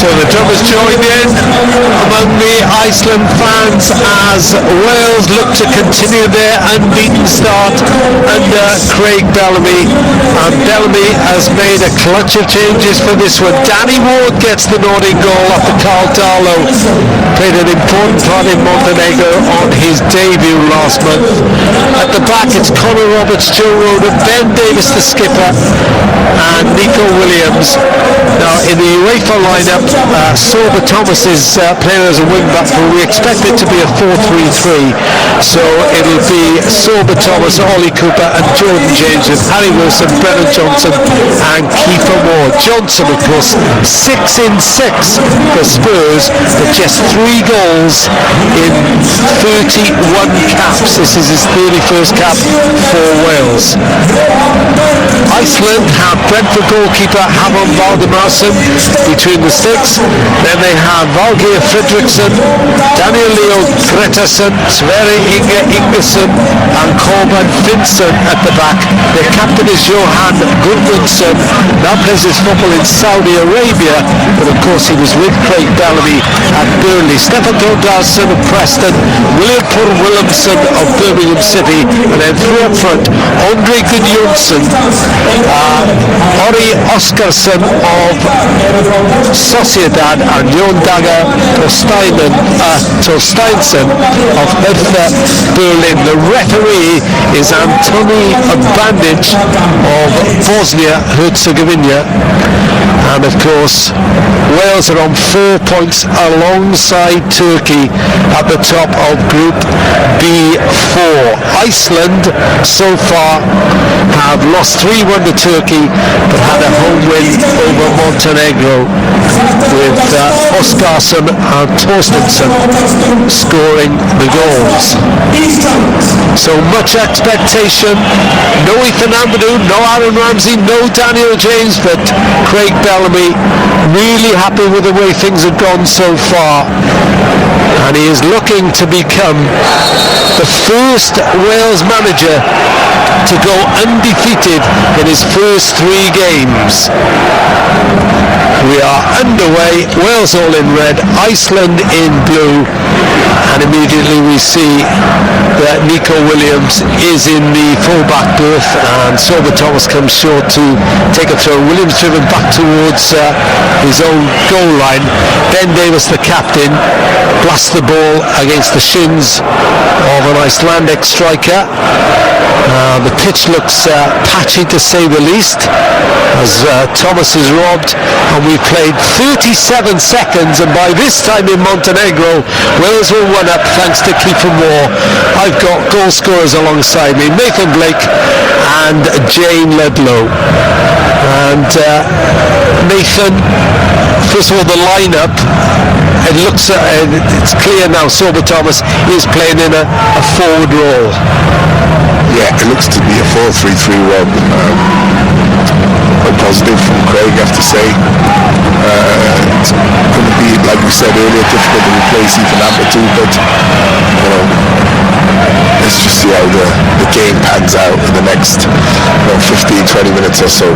So the drummers joined in among the Iceland fans as Wales look to continue their unbeaten start under Craig Bellamy. And Bellamy has made a clutch of changes for this one. Danny Ward gets the nodding goal after Carl Darlow played an important part in Montenegro on his debut last month. At the back it's Connor Roberts, Joe Roden, Ben Davis the skipper, and Nico Williams. Now in the UEFA lineup, Sorba Thomas is playing as a wing-back, but we expect it to be a 4-3-3. So it'll be Sorba Thomas, Ollie Cooper and Jordan James with Harry Wilson, Brennan Johnson and Kiefer Moore. Johnson, of course, 6 in 6 for Spurs, but just 3 goals in 31 caps. This is his 31st cap for Wales. Iceland have Brentford goalkeeper Havon Valdemarsson between the sticks. Then they have Valgeir Fredriksson, Daniel Leo Gretarsson, Sverre Inge Ingvarsson and Corbin Finson at the back. Their captain is Johan Gudmundsson, now plays his football in Saudi Arabia, but of course he was with Craig Bellamy at Burnley. Stefan Thordarson of Preston, William Williamson of Birmingham City, and then 3 up front, Andre Gudjonsson, Ori Oskarsson of Sociedad and Jon Dager Torsteinsson of Hertha Berlin. The referee is Antoni Bandic of Bosnia-Herzegovina. And of course Wales are on 4 points alongside Turkey at the top of Group B4. Iceland so far have lost 3-1 to Turkey but had a home win over Montenegro with Oskarsson and Torstensson scoring the goals. So much expectation. No Ethan Ampadu, no Aaron Ramsey, no Daniel James, but Craig Bellamy really happy with the way things have gone so far, and he is looking to become the first Wales manager to go undefeated in his first 3 games. We are underway. Wales all in red, Iceland in blue, and immediately we see that Nico Williams is in the full-back berth and Sorba Thomas comes short to take a throw. Williams driven back towards his own goal line. Ben Davis, the captain, blasts the ball against the shins of an Icelandic striker. The pitch looks patchy to say the least as Thomas is robbed, and we've played 37 seconds, and by this time in Montenegro Wales will 1 up thanks to Kiefer Moore. I've got goal scorers alongside me, Nathan Blake and Jane Ledlow. And Nathan, first of all, the lineup, it looks it's clear now Sorba Thomas is playing in a forward role. Yeah, it looks to be a 4-3-3 role. Quite positive from Craig, I have to say. It's going to be, like we said earlier, difficult to replace Ethan Ampadu, but let's just see how the game pans out in the next 15-20 minutes or so.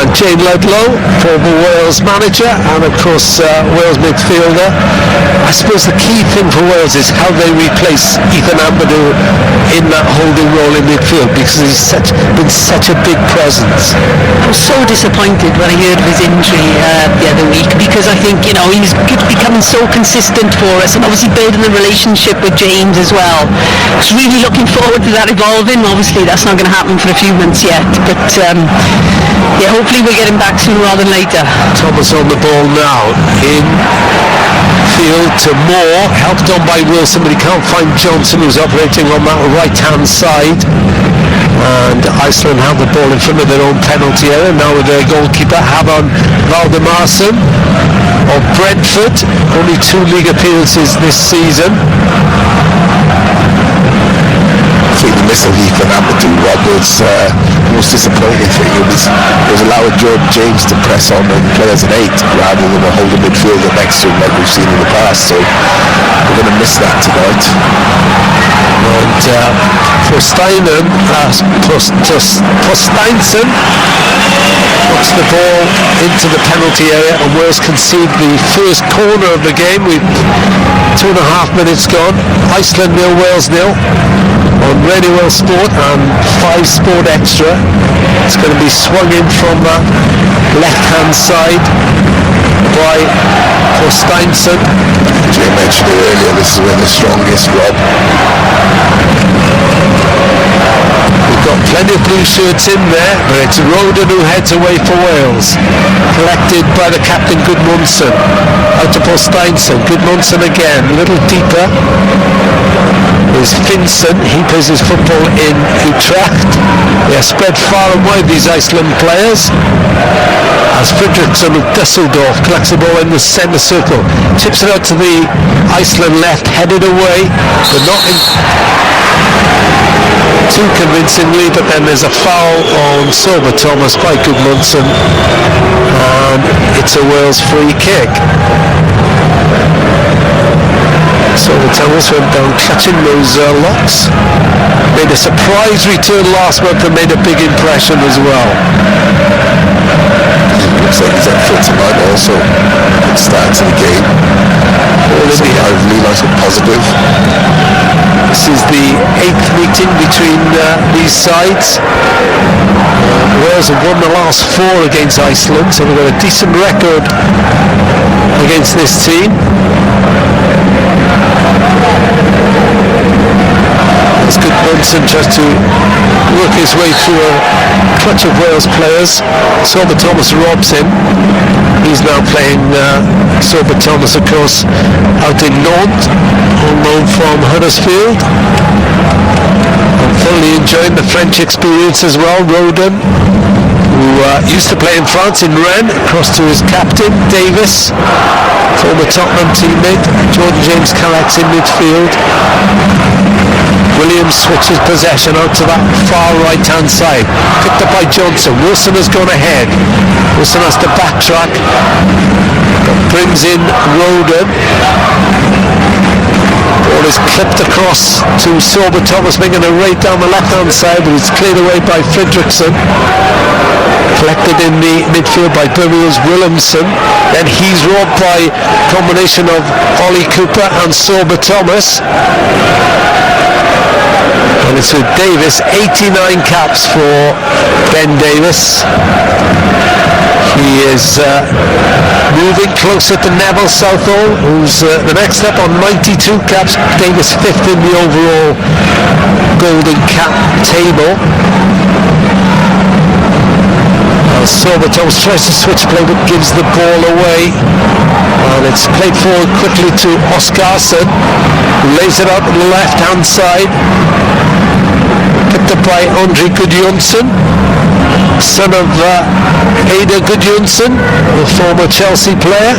And Jane Ledlow, former Wales manager and of course Wales midfielder. I suppose the key thing for Wales is how they replace Ethan Ampadu in that holding role in midfield, because he's been such a big presence. I was so disappointed when I heard of his injury the other week, because I think he was becoming so consistent for us, and obviously building the relationship with James as well. I was really looking forward to that evolving. Obviously that's not going to happen for a few months yet, but yeah, hopefully we'll get him back sooner rather than later. Thomas on the ball now, in field to Moore, helped on by Wilson, but he can't find Johnson, who's operating on that right hand side. And Iceland have the ball in front of their own penalty area now with their goalkeeper Havon Valdemarsson of Brentford, only 2 league appearances this season. I think the miss of Ethan Ampadu, Rob, was most disappointing thing. It was allowing James to press on and play as an 8 rather than a holding midfielder next to him like we've seen in the past. So we're going to miss that tonight. And Posteinsen puts the ball into the penalty area, and Wales concede the first corner of the game with 2.5 minutes gone. Iceland 0, Wales 0 on Radio Well Sport and 5 Sport Extra. It's going to be swung in from the left-hand side by Posteinsen. Jay mentioned it earlier, this is where the strongest Rob. We've got plenty of blue shirts in there, but it's Roden who heads away for Wales. Collected by the captain Gudmundsson. Out to Posteinsen. Gudmundsson again, a little deeper. Is Finson. He plays his football in Utrecht. They are spread far and wide, these Iceland players. As Fredriksson of Dusseldorf collects the ball in the centre circle. Chips it out to the Iceland left, headed away, but not in too convincingly, but then there's a foul on Silver Thomas by Gudmundsson, and it's a Wales free kick. Silver Thomas went down clutching those locks. Made a surprise return last month and made a big impression as well. Looks like he's up for tonight also. Good start to the game. Lively, nice and positive. This is the 8th meeting between these sides. Wales have won the last 4 against Iceland, so we've got a decent record against this team. As Gudmundsson tries to work his way through a clutch of Wales players. Silver Thomas robs him. He's now playing Silver Thomas, of course, out in Nantes, on loan from Huddersfield. I'm thoroughly enjoying the French experience as well. Roden, who used to play in France in Rennes, across to his captain, Davis, former Tottenham teammate. Jordan James Carlett's in midfield. Williams switches possession out to that far right hand side, picked up by Johnson. Wilson has gone ahead. Wilson has to backtrack, brings in Roden. Ball is clipped across to Silver Thomas, making a right down the left hand side, but it's cleared away by Fredriksson. Collected in the midfield by Birmingham Williamson. Then he's robbed by a combination of Ollie Cooper and Silver Thomas. And it's with Davis, 89 caps for Ben Davis. He is moving closer to Neville Southall, who's the next step on 92 caps. Davis 5th in the overall golden cap table. Silver Thomas tries to switch play but gives the ball away, and it's played forward quickly to Oscarsson, who lays it out on the left hand side, picked up by Andre Gudmundsson, son of Ada Gudmundsson, the former Chelsea player.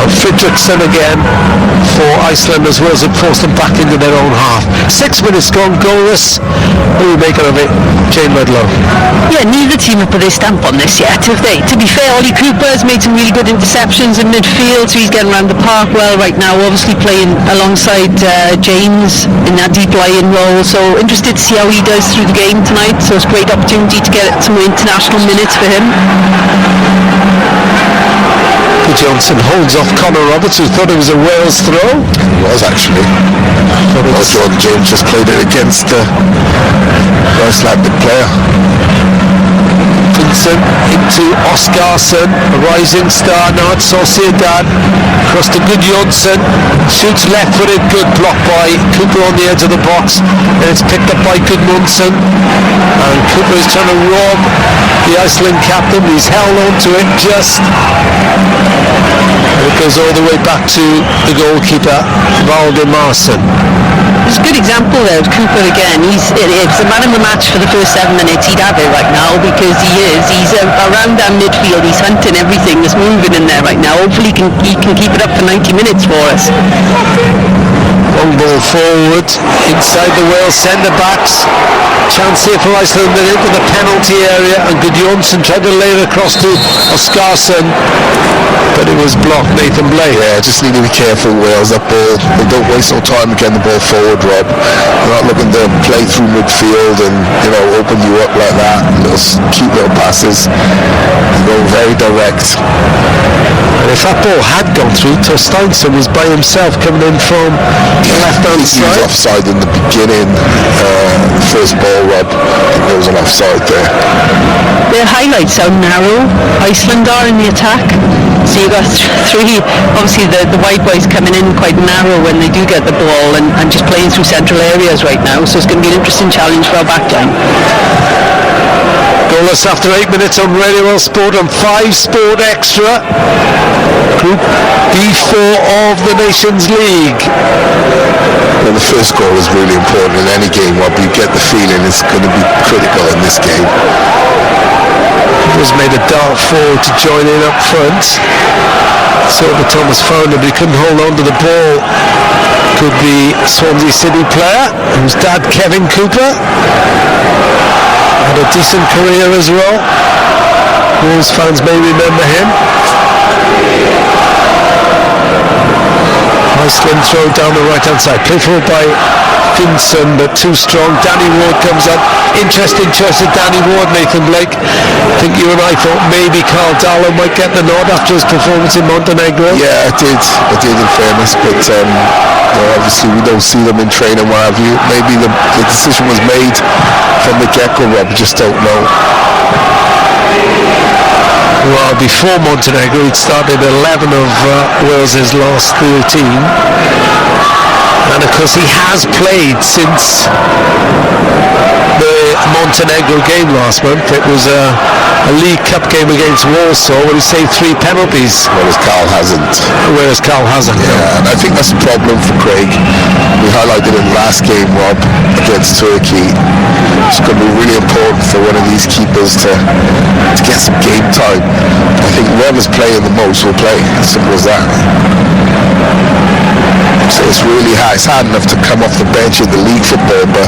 Fredriksson again for Iceland, as Wales have forced them back into their own half. 6 minutes gone, goalless. What do you make of it, Jane Medlow? Yeah, neither team have put their stamp on this yet, have they? To be fair, Ollie Cooper has made some really good interceptions in midfield, so he's getting around the park well right now, obviously playing alongside James in that deep lying role, so interested to see how he does through the game tonight. So it's a great opportunity to get some more international minutes for him. Johnson holds off Connor Roberts, who thought it was a Wales throw. It was actually. Jordan James just played it against the Icelandic player. Vincent into Oscarsson, a rising star now at Sociedad. Across to Gudmundsson, shoots left-footed, good block by Cooper on the edge of the box, and it's picked up by Gudmundsson. And Cooper is trying to rob the Iceland captain. He's held on to it just. And it goes all the way back to the goalkeeper, Valdimarsson. It's a good example there of Cooper again. It's the man of the match for the first 7 minutes. He'd have it right now because he's around that midfield. He's hunting everything that's moving in there right now. Hopefully he can keep it up for 90 minutes for us. Long ball forward, inside the Wales centre-backs. Chance here for Iceland, they're into the penalty area, and Gudjonsson tried to lay it across to Oscarsson, but it was blocked. Nathan Blake. Yeah, just need to be careful, Wales. That ball, they don't waste no time getting the ball forward, Rob. They're not looking to play through midfield and, open you up like that. Little cute little passes. They go very direct. And if that ball had gone through, Torsteinsson was by himself coming in from the left-hand He was side. offside in the beginning. First ball, Rob. There was an offside there. Their highlights how narrow Iceland are in the attack. So you've got three, obviously the wide boys coming in quite narrow when they do get the ball and just playing through central areas right now. So it's going to be an interesting challenge for our backline. Goalless after 8 minutes on Radio World Sport and 5 Sport Extra. Group B4 of the Nations League. Well, the first goal is really important in any game, Rob. You get the feeling it's going to be critical in this game. Was made a dart forward to join in up front. Silver Thomas found him, but he couldn't hold on to the ball. Could be Swansea City player, whose dad Kevin Cooper had a decent career as well. Wolves fans may remember him. Iceland throw down the right hand side, played for by Finson, but too strong. Danny Ward comes up. Interesting choice of Danny Ward, Nathan Blake. I think you and I thought maybe Carl Darlow might get the nod after his performance in Montenegro. Yeah, I did in fairness, but obviously we don't see them in training, what have you. Maybe the decision was made from the get-go, Rob, just don't know. Well, before Montenegro, he'd started 11 of Wales's last 13. And of course, he has played since the Montenegro game last month. It was a League Cup game against Warsaw where he saved 3 penalties. Whereas Carl hasn't. Yeah, and I think that's a problem for Craig. We highlighted in the last game, Rob, against Turkey. It's going to be really important for one of these keepers to get some game time. I think whoever's playing the most will play. As simple as that. So it's really hard. It's hard enough to come off the bench in the league football, but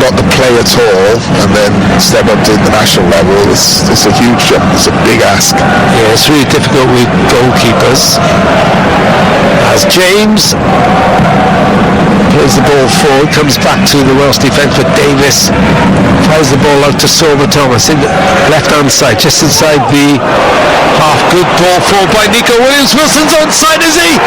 not to play at all and then step up to international level. It's a huge jump. It's a big ask. Yeah, it's really difficult with goalkeepers. As James plays the ball forward, comes back to the Welsh defence, but Davis fires the ball out to Silver Thomas in the left-hand side, just inside the half. Good ball forward by Nico Williams. Wilson's onside, is he?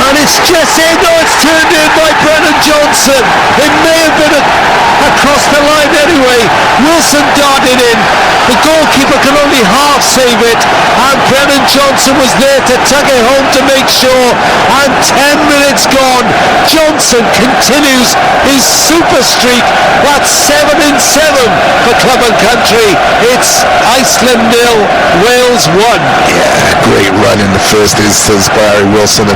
And it's just in. No, it's turned in by Brennan Johnson. It may have been across the line anyway. Wilson darted in. The goalkeeper can only half save it, and Brennan Johnson was there to tug it home to make sure. And 10 minutes gone. Johnson continues his super streak. That's 7 in 7 for club and country. It's Iceland 0, Wales 1. Yeah, great run in the first instance by Harry Wilson.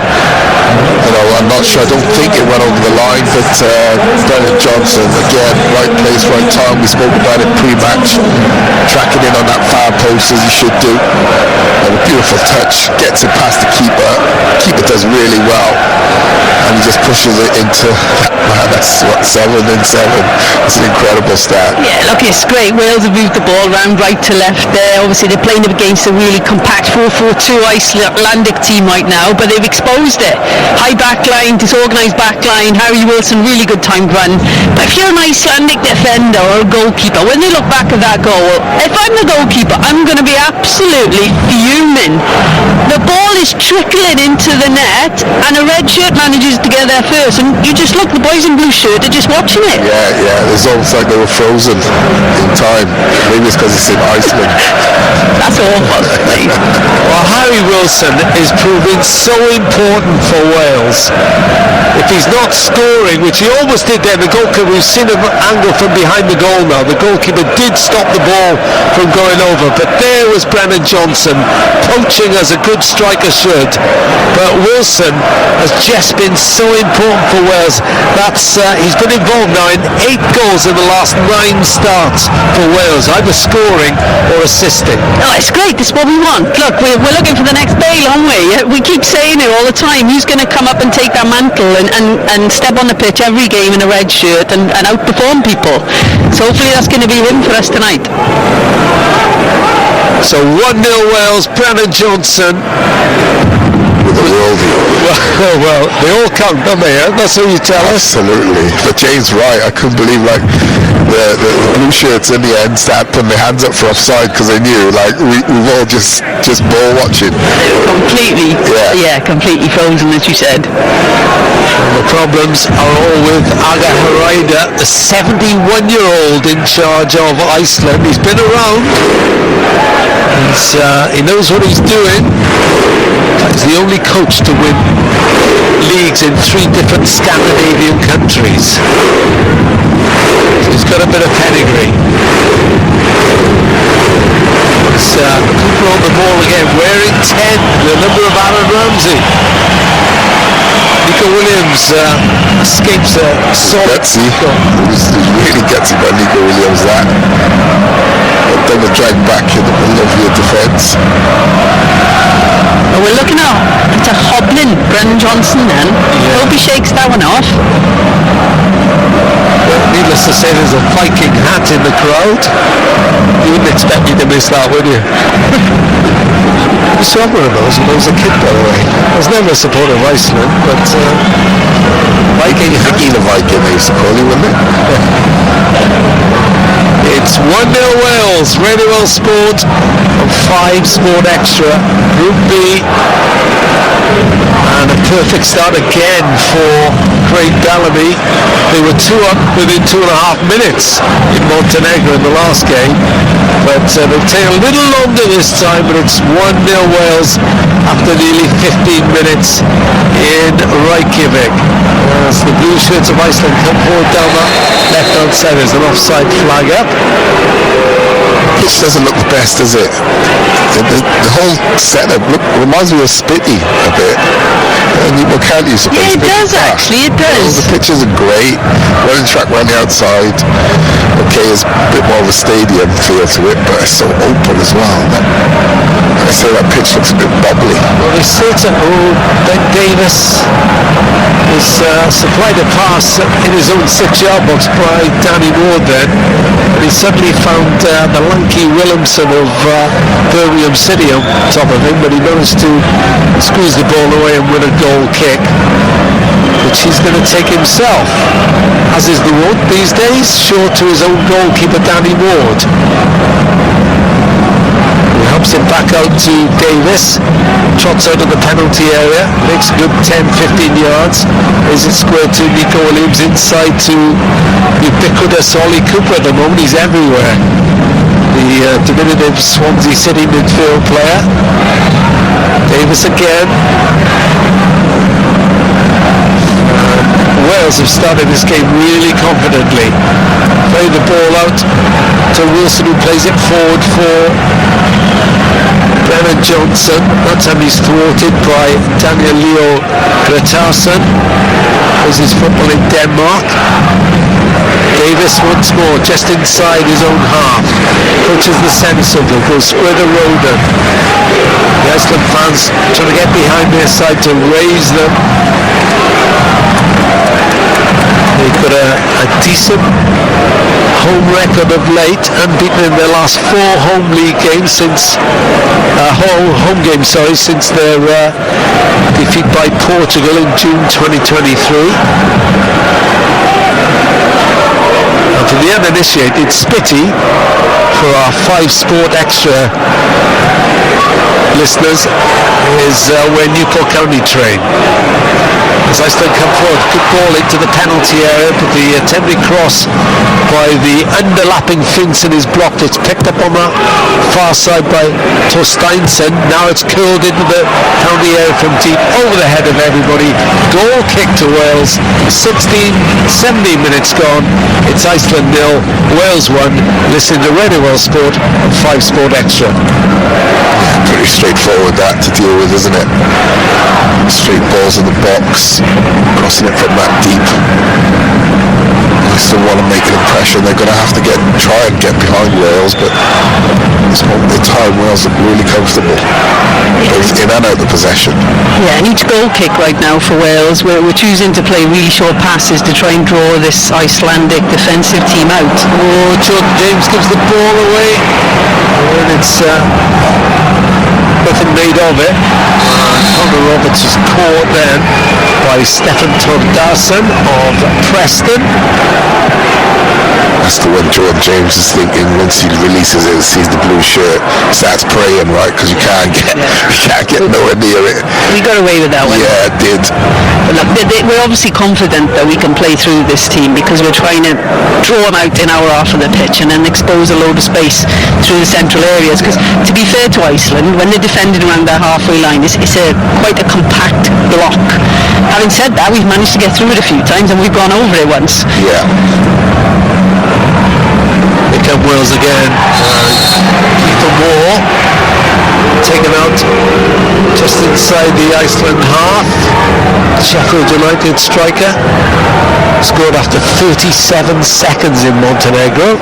I'm not sure. I don't think it went over the line, but Brennan Johnson, again, right place, right time. We spoke about it pre-match. Tracking in on that far post as he should do. And a beautiful touch. Gets it past the keeper. Keeper does really well. And he just pushes it into that man. That's what, 7 in 7. It's an incredible stat. Yeah, look, it's great. Wales have moved the ball around right to left there. Obviously, they're playing against a really compact 4-4-2 Icelandic team right now, but they've exposed it. High back line, disorganised back line. Harry Wilson, really good timed run. But if you're an Icelandic defender or a goalkeeper, when they look back at that goal, if I'm the goalkeeper, I'm going to be absolutely fuming. The ball is trickling into the net, and a red shirt manages to get there first, and you just look, the boys in blue shirt are just watching it. Yeah, it's almost like they were frozen in time. Maybe it's because it's in Iceland. That's awful. Well, Harry Wilson is proving so important for Wales. If he's not scoring, which he almost did there, the goalkeeper, we've seen him angle from behind the goal now. The goalkeeper did stop the ball from going over, but there was Brennan Johnson poaching as a good striker should. But Wilson has just been so important for Wales. He's been involved now in 8 goals in the last 9 starts for Wales, either scoring or assisting. Oh, it's great. This is what we want. Look, we're looking for the next Bale, aren't we? We keep saying it all the time. Who's going to come up and take that mantle and step on the pitch every game in a red shirt and outperform people? So hopefully that's going to be him for us tonight. So 1-0 Wales, Brennan Johnson. With a worldie. Well, they all count, don't they? That's what you tell us. Absolutely. But James Wright, I couldn't believe the blue shirts in the end started putting their hands up for offside because they knew we've all just ball watching. Completely, completely frozen, as you said. And the problems are all with Aga Haraida, the 71-year-old in charge of Iceland. He's been around. He knows what he's doing. He's the only coach to win leagues in 3 different Scandinavian countries. He's got a bit of pedigree. Cooper on the ball again, wearing 10, the number of Aaron Ramsey. Nico Williams escapes a solid tackle. It was really gutsy by Nico Williams, that. But then the drag back in the middle of your defence. Well, we're looking at a hobbling Brennan Johnson then. Hope he shakes that one off. Well, needless to say, there's a Viking hat in the crowd. You wouldn't expect me to miss that, would you? I was one of those when I was a kid, by the way. I was never a supporter of Iceland, but Viking hat. The Viking, they used to call you, wouldn't it? It's 1-0 Wales, Radio Well Sport on 5 Sport Extra, Group B. And a perfect start again for Craig Bellamy. They were 2 up within 2.5 minutes in Montenegro in the last game. But they'll take a little longer this time, but it's 1-0 Wales after nearly 15 minutes in Reykjavik. As the blue shirts of Iceland come forward down that left-hand side, there's an offside flag up. Pitch doesn't look the best, does it? The whole setup reminds me of Spitty a bit. Newport County used to play. Yeah, it does actually, it does. The pitches are great. Running track around the outside. Okay, it's a bit more of a stadium feel to it, but it's so open as well. I say that pitch looks a bit bubbly. Well, they say to Ben Davis is supplied a pass in his own 6-yard box by Danny Ward then, and he suddenly found the lanky Williamson of Birmingham City on top of him, but he managed to squeeze the ball away and win a goal kick, which he's going to take himself, as is the wont these days, short to his own goalkeeper Danny Ward. He helps it back out to Davis, trots out of the penalty area, makes a good 10-15 yards, is it square to Nico Williams inside to ubiquitous Ollie Cooper at the moment. He's everywhere, the diminutive Swansea City midfield player. Davis again. Wales have started this game really confidently. Play the ball out to Wilson, who plays it forward for Brennan Johnson. That time he's thwarted by Daniel Leo Gretarsson, as his football in Denmark. Davis once more, just inside his own half. Coaches the sensible, goes square the road. The Iceland fans trying to get behind their side to raise them. They've got a decent home record of late, unbeaten in their last 4 home league games since since their defeat by Portugal in June 2023. And for the uninitiated, Spitty, for our 5 Sport Extra listeners, is where Newport County train. As Iceland come forward, good ball into the penalty area, but the attempted cross by the underlapping Finson is blocked. It's picked up on the far side by Torsteinsson. Now it's curled into the penalty area from deep, over the head of everybody. Goal kick to Wales. 17 minutes gone. It's Iceland 0, Wales 1. Listen to Radio Well Sport on 5 Sport Extra. Yeah, pretty straightforward that to deal with, isn't it? Straight balls in the box, crossing it from that deep. They still want to make an impression. They're going to have to try and get behind Wales, but at this moment in time, Wales look really comfortable. both in and out of possession. Yeah, and each goal kick right now for Wales, we're choosing to play really short passes to try and draw this Icelandic defensive team out. Oh, Jordan James gives the ball away, and it's nothing made of it. Connor Roberts is caught then by Stefan Tordarson of Preston. That's the one Jordan James is thinking once he releases it, sees the blue shirt, starts praying, right? Because you can't get nowhere near it. We got away with that one. Yeah, it did. But look, we're obviously confident that we can play through this team because we're trying to draw them out in our half of the pitch and then expose a load of space through the central areas. Because to be fair to Iceland, when they're defending around their halfway line, it's quite a compact block. Having said that, we've managed to get through it a few times and we've gone over it once. Yeah. Here come Wales again. Keeper Moore taken out just inside the Iceland half. Sheffield United striker scored after 37 seconds in Montenegro.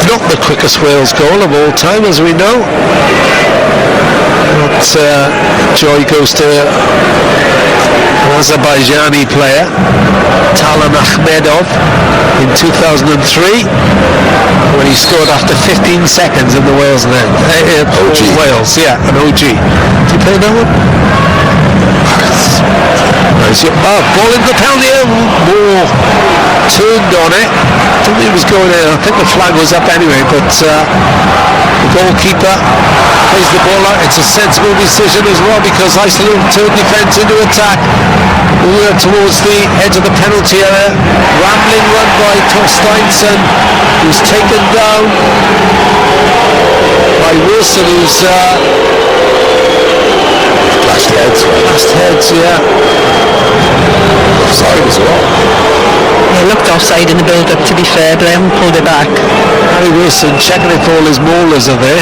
Not the quickest Wales goal of all time, as we know. But joy goes to an Azerbaijani player, Talan Akhmedov, in 2003, when he scored after 15 seconds in the Wales net. OG. Wales, yeah, an OG. Did you play that one? Nice. Ball into the penalty area. Moore turned on it. I don't think it was going in. I think the flag was up anyway, but the goalkeeper plays the ball out. It's a sensible decision as well because Iceland turned defence into attack. We're towards the edge of the penalty area. Rambling run by Torsteinsson, who's taken down by Wilson, who's Flashed heads. last heads, yeah. Offside as well. It looked offside in the build-up, to be fair, but they haven't pulled it back. Harry Wilson checking if all his maulers are there.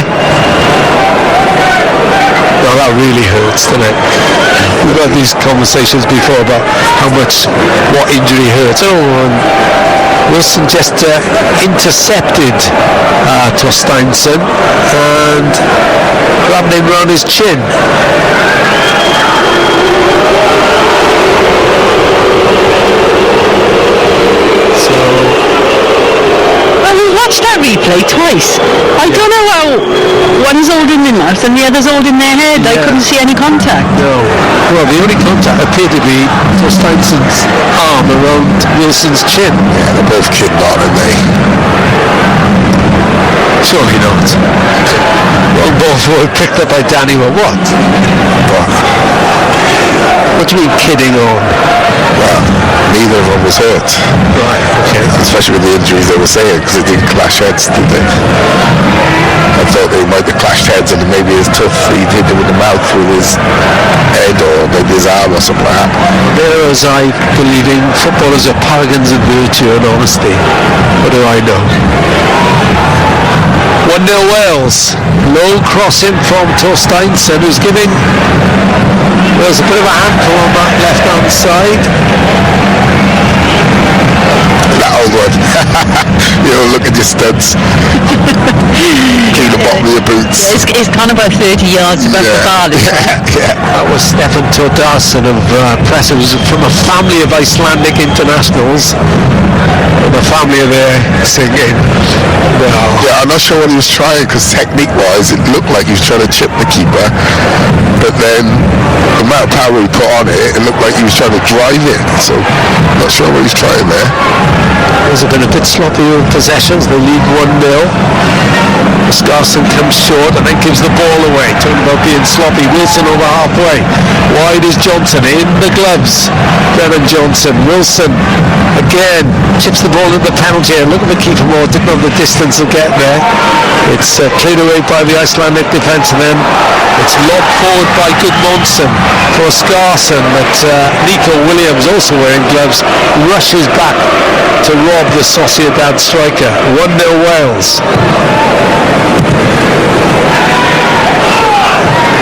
Well, that really hurts, doesn't it? We've had these conversations before about what injury hurts. Oh, and Wilson just intercepted Torsteinsson and grabbed him round his chin. Watched that replay twice. I don't know how one's holding their mouth and the other's holding their head. I couldn't see any contact. No. Well, the only contact appeared to be Torsteinsson's arm around Wilson's chin. Yeah, they're both kinned on, aren't they? Surely not. Well, both were picked up by Danny. Well, what? What do you mean kidding on? Well, neither of them was hurt. Right, okay. Especially with the injuries they were saying, because they didn't clash heads, did they? I thought they might have clashed heads and maybe it's tough. He hit him in the mouth with his head or maybe his arm or something like that. There, as I believe in, footballers are paragons of virtue and honesty. What do I know? 1-0 Wales. Low crossing from Torsteinsson, who's giving Wales a bit of a handful on that left-hand side. That old one. Look at your studs. Clean the bottom of your boots. It's gone about 30 yards above the bar. Yeah. That was Stefan Tordarson of Preston, who's from a family of Icelandic internationals. And the family are there singing. No. Yeah, I'm not sure what he was trying because technique-wise it looked like he was trying to chip the keeper, but then the amount of power he put on it looked like he was trying to drive it. So I'm not sure what he's trying there. They've been a bit sloppy with possessions. They lead 1-0. Scarson comes short and then gives the ball away. Talking about being sloppy. Wilson over halfway. Wide is Johnson in the gloves. Brennan Johnson. Wilson again chips the ball at the penalty area. Look at the keeper more. Didn't have the distance to get there. It's cleared away by the Icelandic defence and then it's lobbed forward by Gudmundsson for Scarson. But Nico Williams, also wearing gloves, rushes back to rob the Sociedad striker. 1-0 Wales.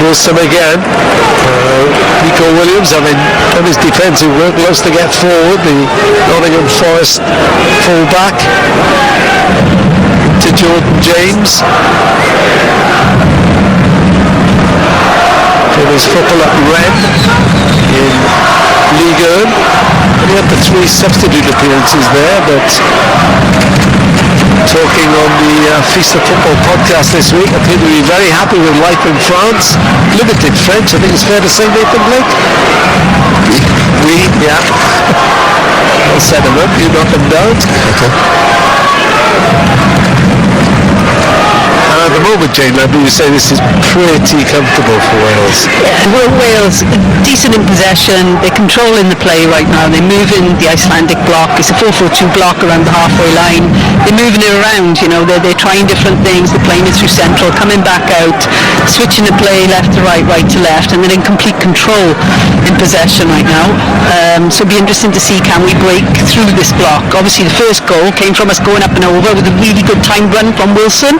Wilson again. Nico Williams having done his defensive work, loves to get forward. The Nottingham Forest full-back to Jordan James. his football at Rennes in Ligue 1. He had the 3 substitute appearances there, but talking on the Feast of Football podcast this week, I think we'll be very happy with life in France. Limited French, I think it's fair to say, Nathan Blake? Oui, yeah. I'll set them up, you knock them down. At the moment, Jane Lambie, you say this is pretty comfortable for Wales. Yeah, well, Wales, decent in possession, they're controlling the play right now, they're moving the Icelandic block, it's a 4-4-2 block around the halfway line, they're moving it around, you know, they're trying different things, they're playing it through central, coming back out, switching the play left to right, right to left, and they're in complete control in possession right now. So it'll be interesting to see, can we break through this block? Obviously the first goal came from us going up and over with a really good timed run from Wilson.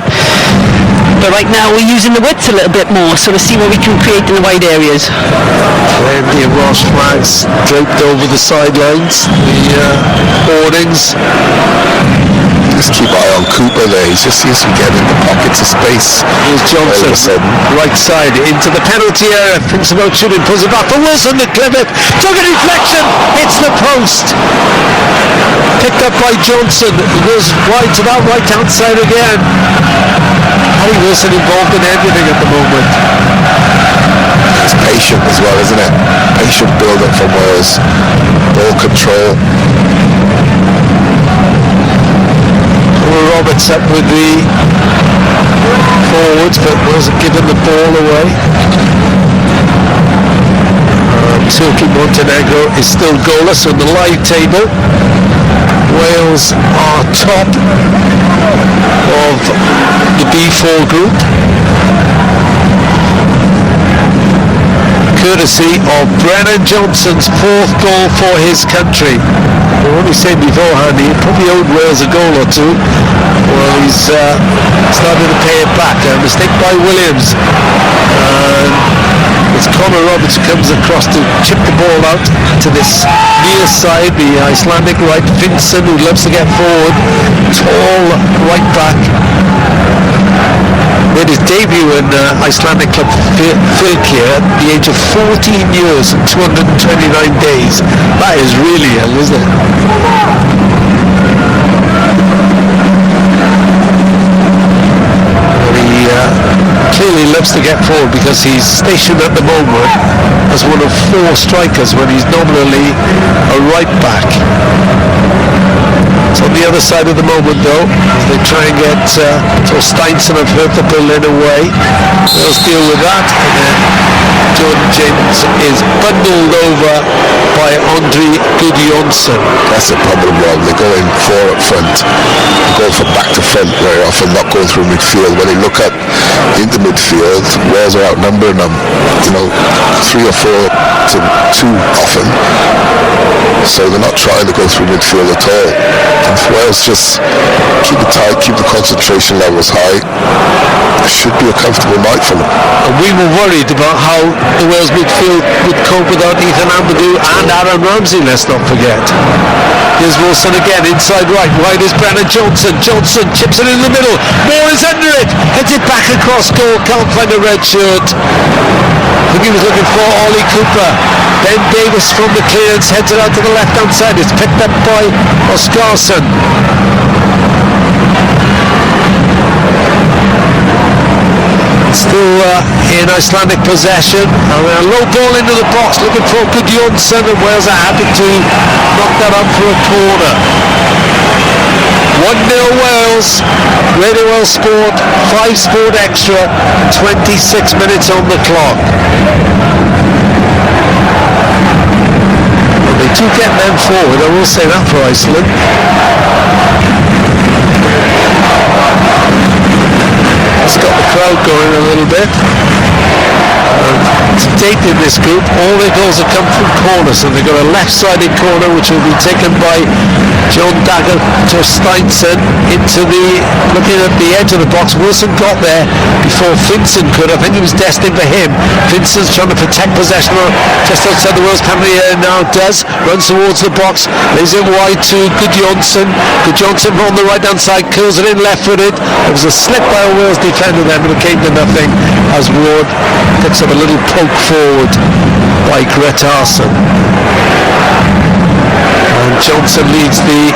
But right now we're using the width a little bit more, so we'll see what we can create in the wide areas. Plenty of Welsh flags draped over the sidelines, the hoardings. Just keep eye on Cooper there. He just seems to be getting the pockets of space. Here's Johnson, right side into the penalty area. Thinks about shooting, pulls it back for Wilson. The Clivet took a deflection, hits the post. Picked up by Johnson. He goes wide to that right hand side again. Harry Wilson involved in everything at the moment. It's patient as well, isn't it? Patient build-up from Wales. Ball control. Roberts up with the forwards, but wasn't given the ball away. Turkey Montenegro is still goalless on the live table. Wales are top of the B4 group, courtesy of Brennan Johnson's 4th goal for his country. We're only saying beforehand he probably owed Wales a goal or two. Well, he's starting to pay it back. A mistake by Williams. It's Connor Roberts who comes across to chip the ball out to this near side, the Icelandic right. Vincent, who loves to get forward, tall right back. Made his debut in Icelandic club Fylkir at the age of 14 years and 229 days. That is really young, isn't it? He clearly loves to get forward because he's stationed at the moment as one of 4 strikers when he's nominally a right back. It's on the other side of the moment though, as they try and get Steinson of Hertha Berlin away. They'll deal with that, and then Jordan James is bundled over by Andre Gudjonsson. That's the problem, Rob. They're going 4 up front. They go for back to front very often, not going through midfield. When they look up into midfield, Wales are outnumbering them, 3 or 4 to 2 often. So they're not trying to go through midfield at all. And Wales just keep it tight, keep the concentration levels high. It should be a comfortable night for them. And we were worried about how the Wales midfield would cope without Ethan Ampadu and Aaron Ramsey, let's not forget. Here's Wilson again, inside right. Wide is Brennan Johnson. Johnson chips it in the middle. Moore is under it. Heads it back across goal. Can't find a red shirt. I think he was looking for Ollie Cooper. Ben Davis from the clearance heads it out to the left-hand side. It's picked up by Oscarsson. Still in Icelandic possession, and a low ball into the box looking for Gudjonsson, and Wales are happy to knock that up for a corner. 1-0 Wales. Radio Wales Sport, 5 Sport Extra, 26 minutes on the clock. Well, they do get them forward, I will say that for Iceland. It's got the crowd going a little bit. To date in this group, all their goals have come from corners, and they've got a left-sided corner which will be taken by John Dagger to Steinson looking at the edge of the box. Wilson got there before Vincent could. I think it was destined for him. Vincent's trying to protect possession just outside the Wales penalty area now. Runs towards the box, lays it wide to Gudjonsson. Gudjonsson on the right hand side, curls it in left footed. There was a slip by a Wales defender there, but it came to nothing as Ward picks up a little poke forward by Gretarsson. And Johnson leads the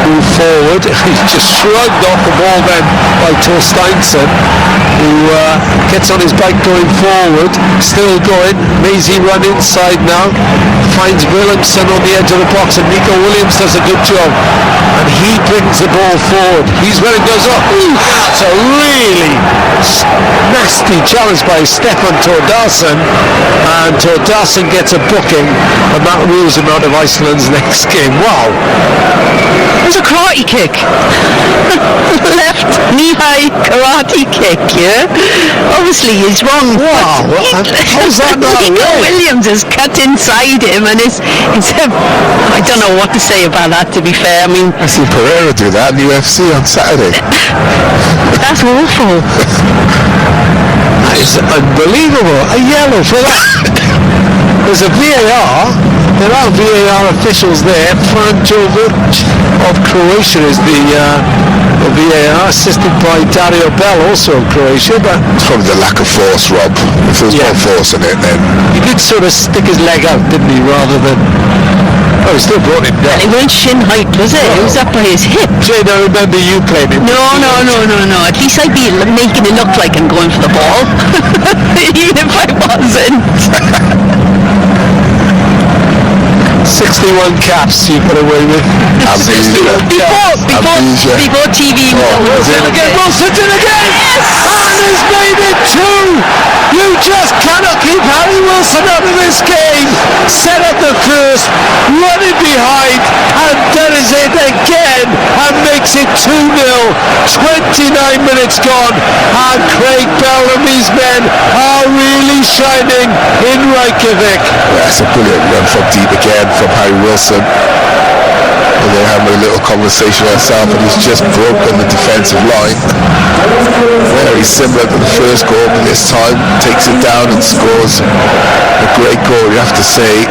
move forward. He just shrugged off the ball then by Torsteinsson, who gets on his bike going forward, still going. Maisie run inside now, finds Williamson on the edge of the box, and Nico Williams does a good job, and he brings the ball forward. He's where it goes up. That's a really nasty challenge by Stefan Tordarsson, and Tordarsson gets a booking, and that rules him out of Iceland's next game. Wow. It was a karate kick. Left knee-high karate kick, yeah? Obviously he's wrong. Wow. How's that not Nico Williams has cut inside him, and I don't know what to say about that, to be fair. I mean, I seen Pereira do that in the UFC on Saturday. That's awful. That is unbelievable. A yellow for that. There's a VAR. There are VAR officials there. Franjovic of Croatia is the VAR, assisted by Dario Bell, also of Croatia. But it's probably the lack of force, Rob. If there was more force in it, then he did sort of stick his leg out, didn't he? Rather than he still brought him down. It weren't shin height, was it? It was up by his hip. Jane, I remember you playing it. No. At least I'd be making it look like I'm going for the ball, even if I wasn't. 61 caps you got away with. Before TV was Wilson's in again! Yes! And he's made it two! You just cannot keep Harry Wilson out of this game! Set up the first, running behind, and does it again, and makes it 2-0. 29 minutes gone, and Craig Bellamy's men are really shining in Reykjavik. That's a brilliant run from deep again from Harry Wilson. And they're having a little conversation ourselves, and he's just broken the defensive line. Very similar to the first goal, but this time takes it down and scores a great goal, you have to say.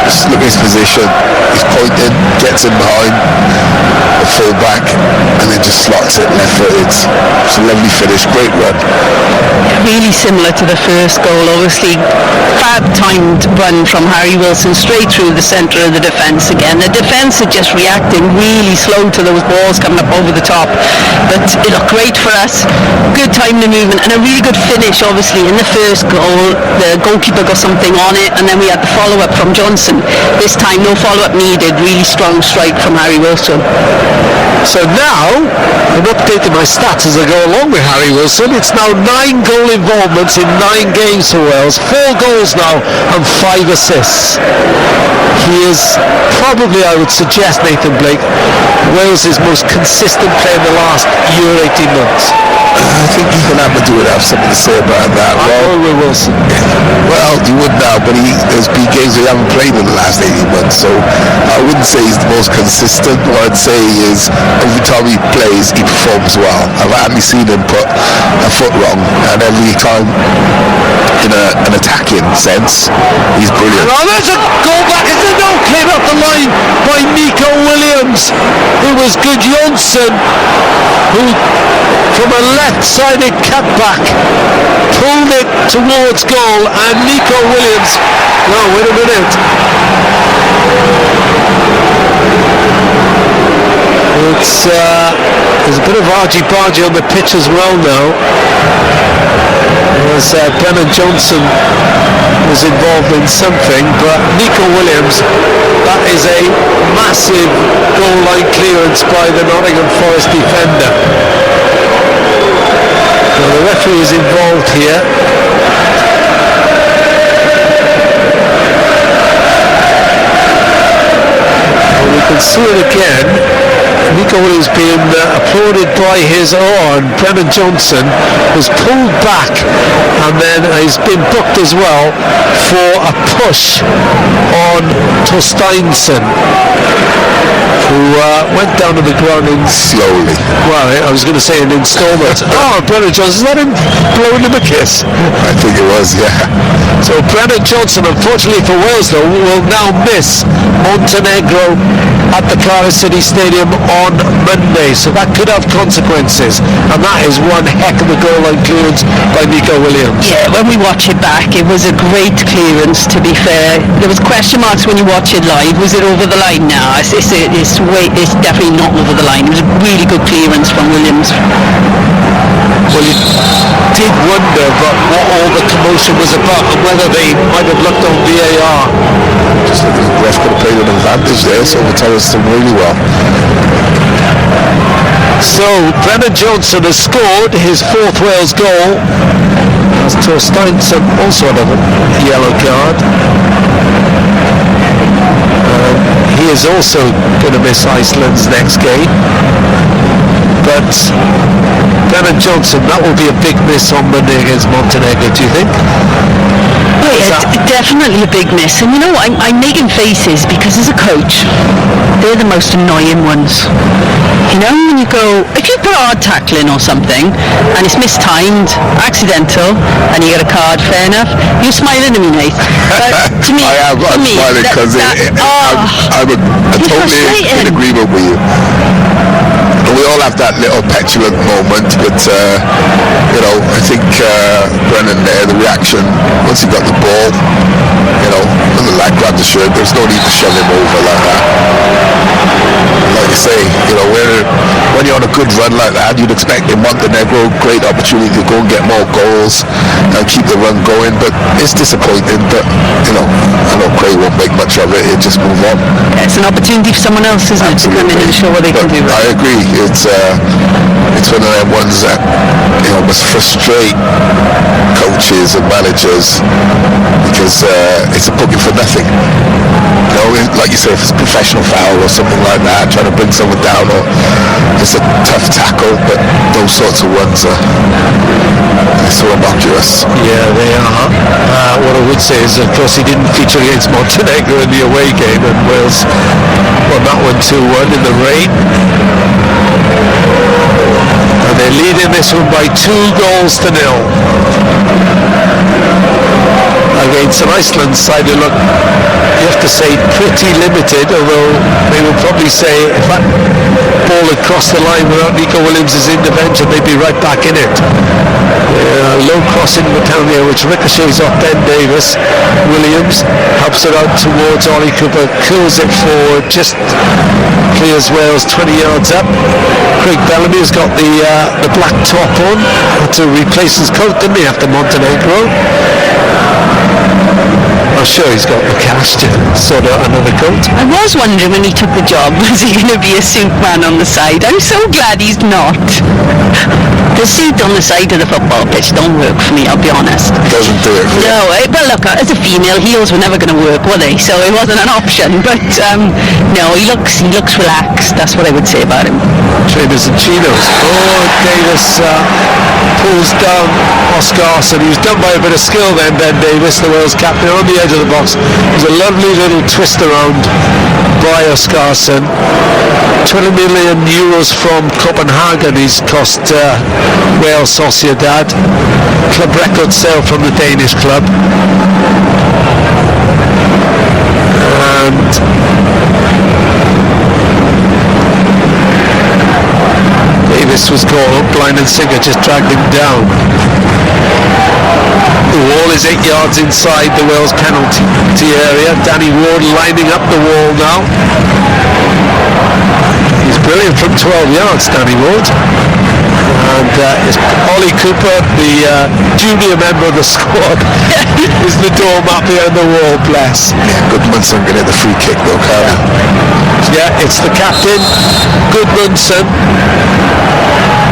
Just look at his position. He's pointing, gets in behind the full back, and then just slots it left-footed. It's a lovely finish, great run. Really similar to the first goal, obviously. Fab-timed run from Harry Wilson straight through the centre of the defence again. The defence are just reacting really slow to those balls coming up over the top. But it looked great for us. Good time in the movement, and a really good finish, obviously. In the first goal, the goalkeeper got something on it, and then we had the follow-up from Johnson. This time, no follow-up needed. Really strong strike from Harry Wilson. So now, I'm updating my stats as I go along with Harry Wilson. It's now 9 goal involvements in 9 games for Wales. 4 goals now and 5 assists. He is probably, I would suggest, Nathan Blake, Wales' most consistent player in the last year, 18 months. I think even Amadou would have something to say about that. I'm with Wilson. Well, you would now, but there's been games we haven't played in the last 18 months, so I wouldn't say he's the most consistent. What I'd say is every time he plays, he performs well. I've hardly seen him put a foot wrong, and every time in an attacking sense, he's brilliant. Oh, there's a goal back. It's a no, cleared up the line by Nico Williams. It was Gudjonsson who, from a left-sided cutback, pulled it towards goal, and Nico Williams. No, wait a minute. There's a bit of argy-bargy on the pitch as well now. As Brennan Johnson was involved in something, but Nico Williams, that is a massive goal line clearance by the Nottingham Forest defender. Now the referee is involved here. And we can see it again. Nico Williams being applauded by his and Brennan Johnson was pulled back, and then he's been booked as well for a push on Torsteinsson, who went down to the ground slowly. Well, I was going to say an installment. Brennan Johnson, is that him blowing him a kiss? I think it was, yeah. So Brennan Johnson, unfortunately for Wales though, will now miss Montenegro at the Cardiff City Stadium on Monday, so that could have consequences, and that is one heck of a goal line clearance by Nico Williams. Yeah, when we watch it back, it was a great clearance, to be fair. There was question marks when you watch it live. Was it over the line? No, it's definitely not over the line. It was a really good clearance from Williams. Well, you did wonder what all the commotion was about and whether they might have looked on VAR. Just looking at the ref could have played an advantage there, so we'll tell us really well. So Brennan Johnson has scored his fourth Wales goal. As Torsteinsson also had a yellow card. He is also going to miss Iceland's next game. But Brennan Johnson, that will be a big miss on Monday against Montenegro, do you think? Oh yeah, definitely a big miss. And you know, I'm making faces because as a coach, they're the most annoying ones. You know, when you go, if you put hard tackling or something and it's mistimed, accidental, and you get a card, fair enough. You're smiling at me, Nate. But to me, I'm smiling because I totally in agreement with you. We all have that little petulant moment, but I think Brennan there, the reaction once he got the ball, when the lad grabbed the shirt, there's no need to shove him over like that. Like you say, when you're on a good run like that, you'd expect in Montenegro great opportunity to go and get more goals and keep the run going, but it's disappointing. But I know Craig won't make much of it. He'll just move on. It's an opportunity for someone else, isn't it, to come in and show what they can do. I agree. It's one of them ones that must frustrate coaches and managers because it's a booking for nothing. Like you say, if it's a professional foul or something like that, trying to bring someone down, or it's a tough tackle, but those sorts of ones are so innocuous. Yeah, they are. What I would say is, of course, he didn't feature against Montenegro in the away game, and Wales won that one 2-1 in the rain. And they're leading this one by 2-0 against an Iceland side who look, you have to say, pretty limited, although they will probably say if that ball had crossed the line without Nico Williams' intervention, they'd be right back in it. Low crossing down here, which ricochets off Ben Davis. Williams helps it out towards Ollie Cooper, curls it forward, just clears Wales 20 yards up. Craig Bellamy has got the black top on, had to replace his coat, didn't he, after Montenegro? I'm sure he's got the cash to sort out another coat. I was wondering when he took the job, was he going to be a suit man on the side? I'm so glad he's not. The suit on the side of the football pitch don't work for me, I'll be honest. Doesn't do it for you? No, well look, as a female, heels were never going to work, were they? So it wasn't an option, but no, he looks relaxed, that's what I would say about him. Trainers and chinos. Davis pulls down Oscarsson. He was done by a bit of skill then, Ben Davis, the Wales captain, on the edge of the box. It was a lovely little twist around by Oscarsson. 20 million euros from Copenhagen he's cost Real Sociedad. Club record sale from the Danish club. And Davis was caught up, blind and Singer just dragged him down. The wall is 8 yards inside the Wales penalty area. Danny Ward lining up the wall now. He's brilliant from 12 yards, Danny Ward. And it's Ollie Cooper, the junior member of the squad, is the doormat behind the wall, bless. Yeah, Goodmanson going to get the free kick though, can't he? Yeah, it's the captain, Goodmanson.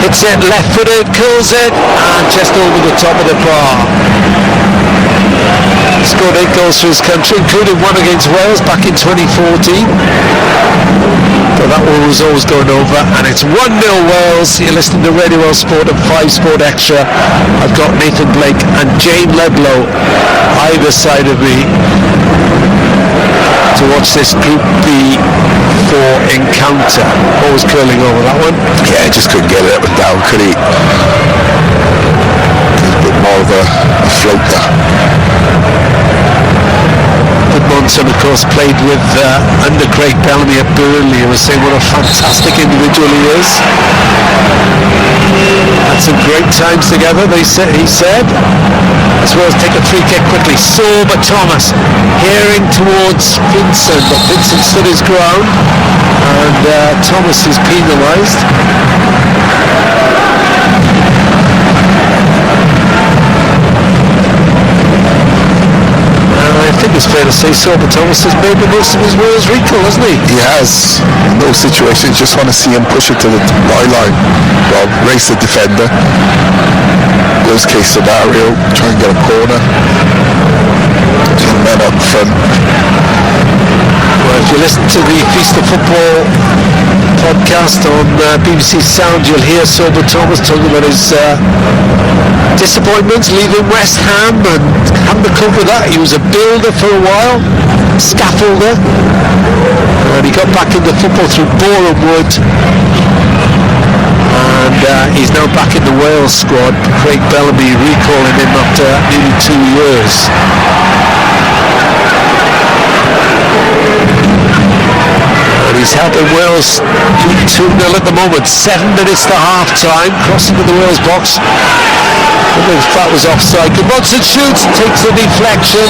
Hits it left-footed, curls it, and just over the top of the bar. Scored 8 goals for his country, including one against Wales back in 2014. But that one was always going over, and it's 1-0 Wales. You're listening to Radio Wales Sport and 5 Sport Extra. I've got Nathan Blake and Jane Ledlow either side of me to watch this Group B4 encounter. Always curling over that one. Yeah, just couldn't get it up and down, could he? A bit more of a floater. Monson, of course, played with under Craig Bellamy at Burnley. I was saying what a fantastic individual he is. Had some great times together, he said. As well as take a free kick quickly. But Thomas hearing towards Vincent, but Vincent stood his ground, and Thomas is penalised. I think it's fair to say But Thomas has made the most of his Wales recall, hasn't he? He has. In those situations, just want to see him push it to the byline. Well, race the defender. Worst case scenario, try and get a corner. Get the men up front. Well, if you listen to the Feast of Football podcast on BBC Sound, you'll hear But Thomas talking about his disappointments leaving West Ham and having to cope with that. He was a builder for a while, scaffolder, and he got back into football through Boreham Wood, and he's now back in the Wales squad. Craig Bellamy recalling him after nearly 2 years. He's helping Wales 2-0 at the moment. 7 minutes to half time. Crossing to the Wales box. I think that was offside. Goodmanson shoots, takes the deflection.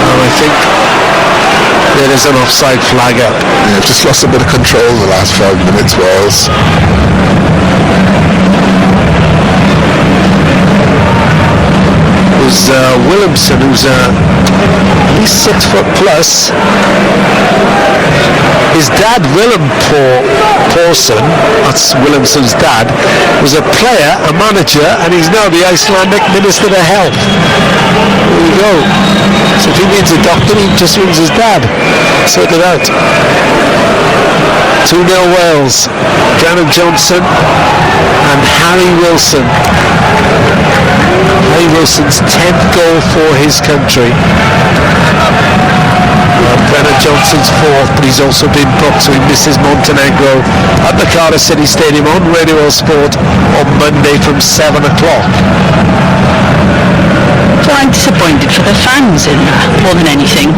And I think there is an offside flag up. Yeah, just lost a bit of control the last 5 minutes, Wales. Was Williamson, who's at least 6 foot plus. His dad, Willem Pawson, that's Williamson's dad, was a player, a manager, and he's now the Icelandic Minister of Health. There you go. So if he needs a doctor, he just rings his dad. Sort it out. 2-0 Wales. Gannon Johnson and Harry Wilson. Harry Wilson's 10th goal for his country. Brennan Johnson's 4th, but he's also been booked, so he misses Montenegro at the Cardiff City Stadium on Radio World Sport on Monday from 7 o'clock. So I'm disappointed for the fans in that, more than anything.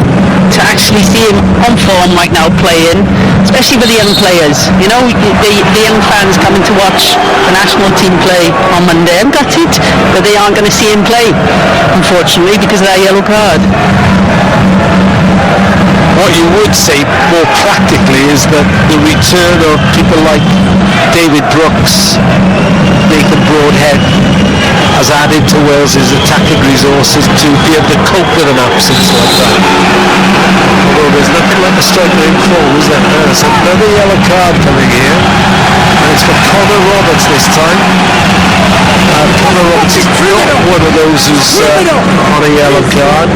To actually see him on form right now playing, especially with the young players. You know, the young fans coming to watch the national team play on Monday. I'm gutted that they aren't going to see him play, unfortunately, because of that yellow card. What you would say more practically is that the return of people like David Brooks, Nathan Broadhead, has added to Wales's attacking resources to be able to cope with an absence like that. Although there's nothing like a striker in full, is there? There's another yellow card coming here, and it's for Connor Roberts this time. Connor Roberts is not one of those who's on a yellow card.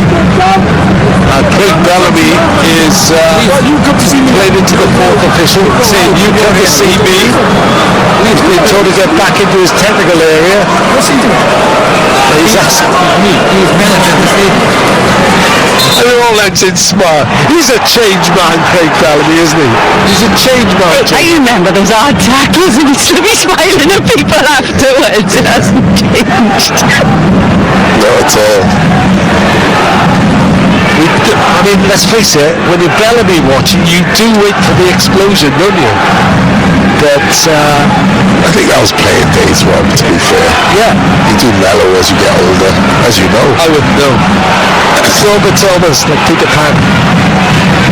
Craig Bellamy is played into the 4th official, saying, "You come to see me." He's been told to get back into his technical area. He's asked me, he's manager. And it all ends in smile. He's a changed man, Craig Bellamy, isn't he? He's a changed man. I remember those hard tackles and he's still be smiling at people afterwards. It hasn't changed. Not at all. I mean, let's face it, when you're Bellamy watching, you do wait for the explosion, don't you? But I think that was playing days, Rob, to be fair. Yeah. You do mellow as you get older, as you know. I wouldn't know. But Thomas, like Peter Pan.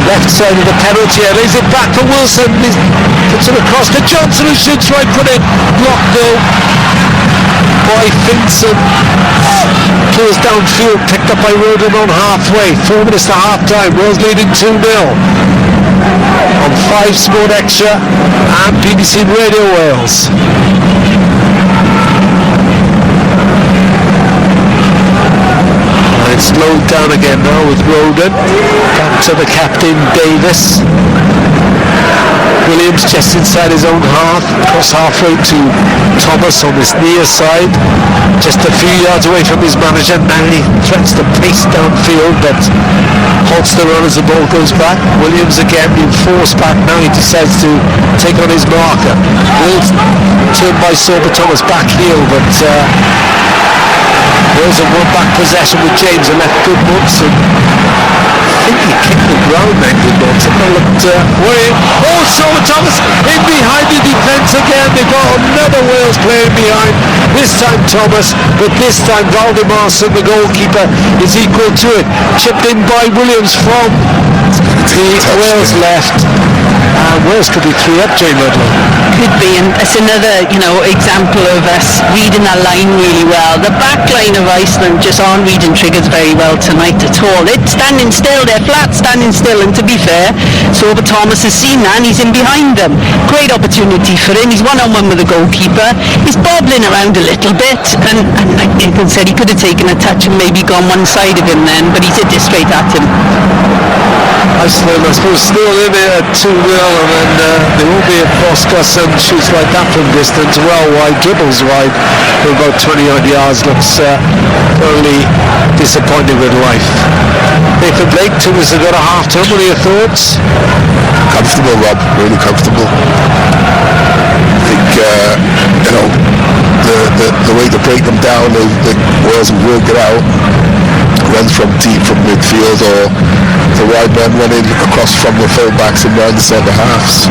Left side of the penalty area, lays it back for Wilson. He puts it across to Johnson, who shoots right for it. Blocked though by Vincent. Clears downfield, picked up by Roden on halfway. 4 minutes to half time. Wales leading 2-0 on 5 Sport Extra and BBC Radio Wales. It's low down again now with Roden. Back to the captain, Davis. Williams just inside his own half, cross halfway to Thomas on his near side, just a few yards away from his manager. Now he threatens to pace downfield, but halts the run as the ball goes back. Williams again being forced back. Now he decides to take on his marker. Wills turned by Sober Thomas back heel, but Wills had one back possession with James and left good Munson. I think he kicked the ground then, good Munson. They looked worried. Oh, Sober Thomas in behind the defence again. They've got another Wales player behind. This time Thomas, but this time Valdemarson, the goalkeeper, is equal to it. Chipped in by Williams from the Wales left. Wales could be 3 up, Jane Ludlow. Could be, and it's another, example of us reading that line really well. The back line of Iceland just aren't reading triggers very well tonight at all. It's standing still, they're flat standing still, and to be fair, Sober Thomas has seen that and he's in behind them. Great opportunity for him. He's one-on-one with the goalkeeper. He's bobbling around a little bit, and like Nathan said, he could have taken a touch and maybe gone one side of him then, but he did it straight at him. Iceland, I suppose, still in it at 2-0, and then they won't be at Boscas and shoots like that from distance, well wide, dribbles wide for about 20-odd yards. Looks thoroughly disappointed with life. Nathan Blake, 2 minutes ago to half-time. What are your thoughts? Comfortable, Rob, really comfortable. I think, the way to break them down, the Wales will work it out. Runs from deep from midfield, or the wide men running across from the full backs and round the centre halves.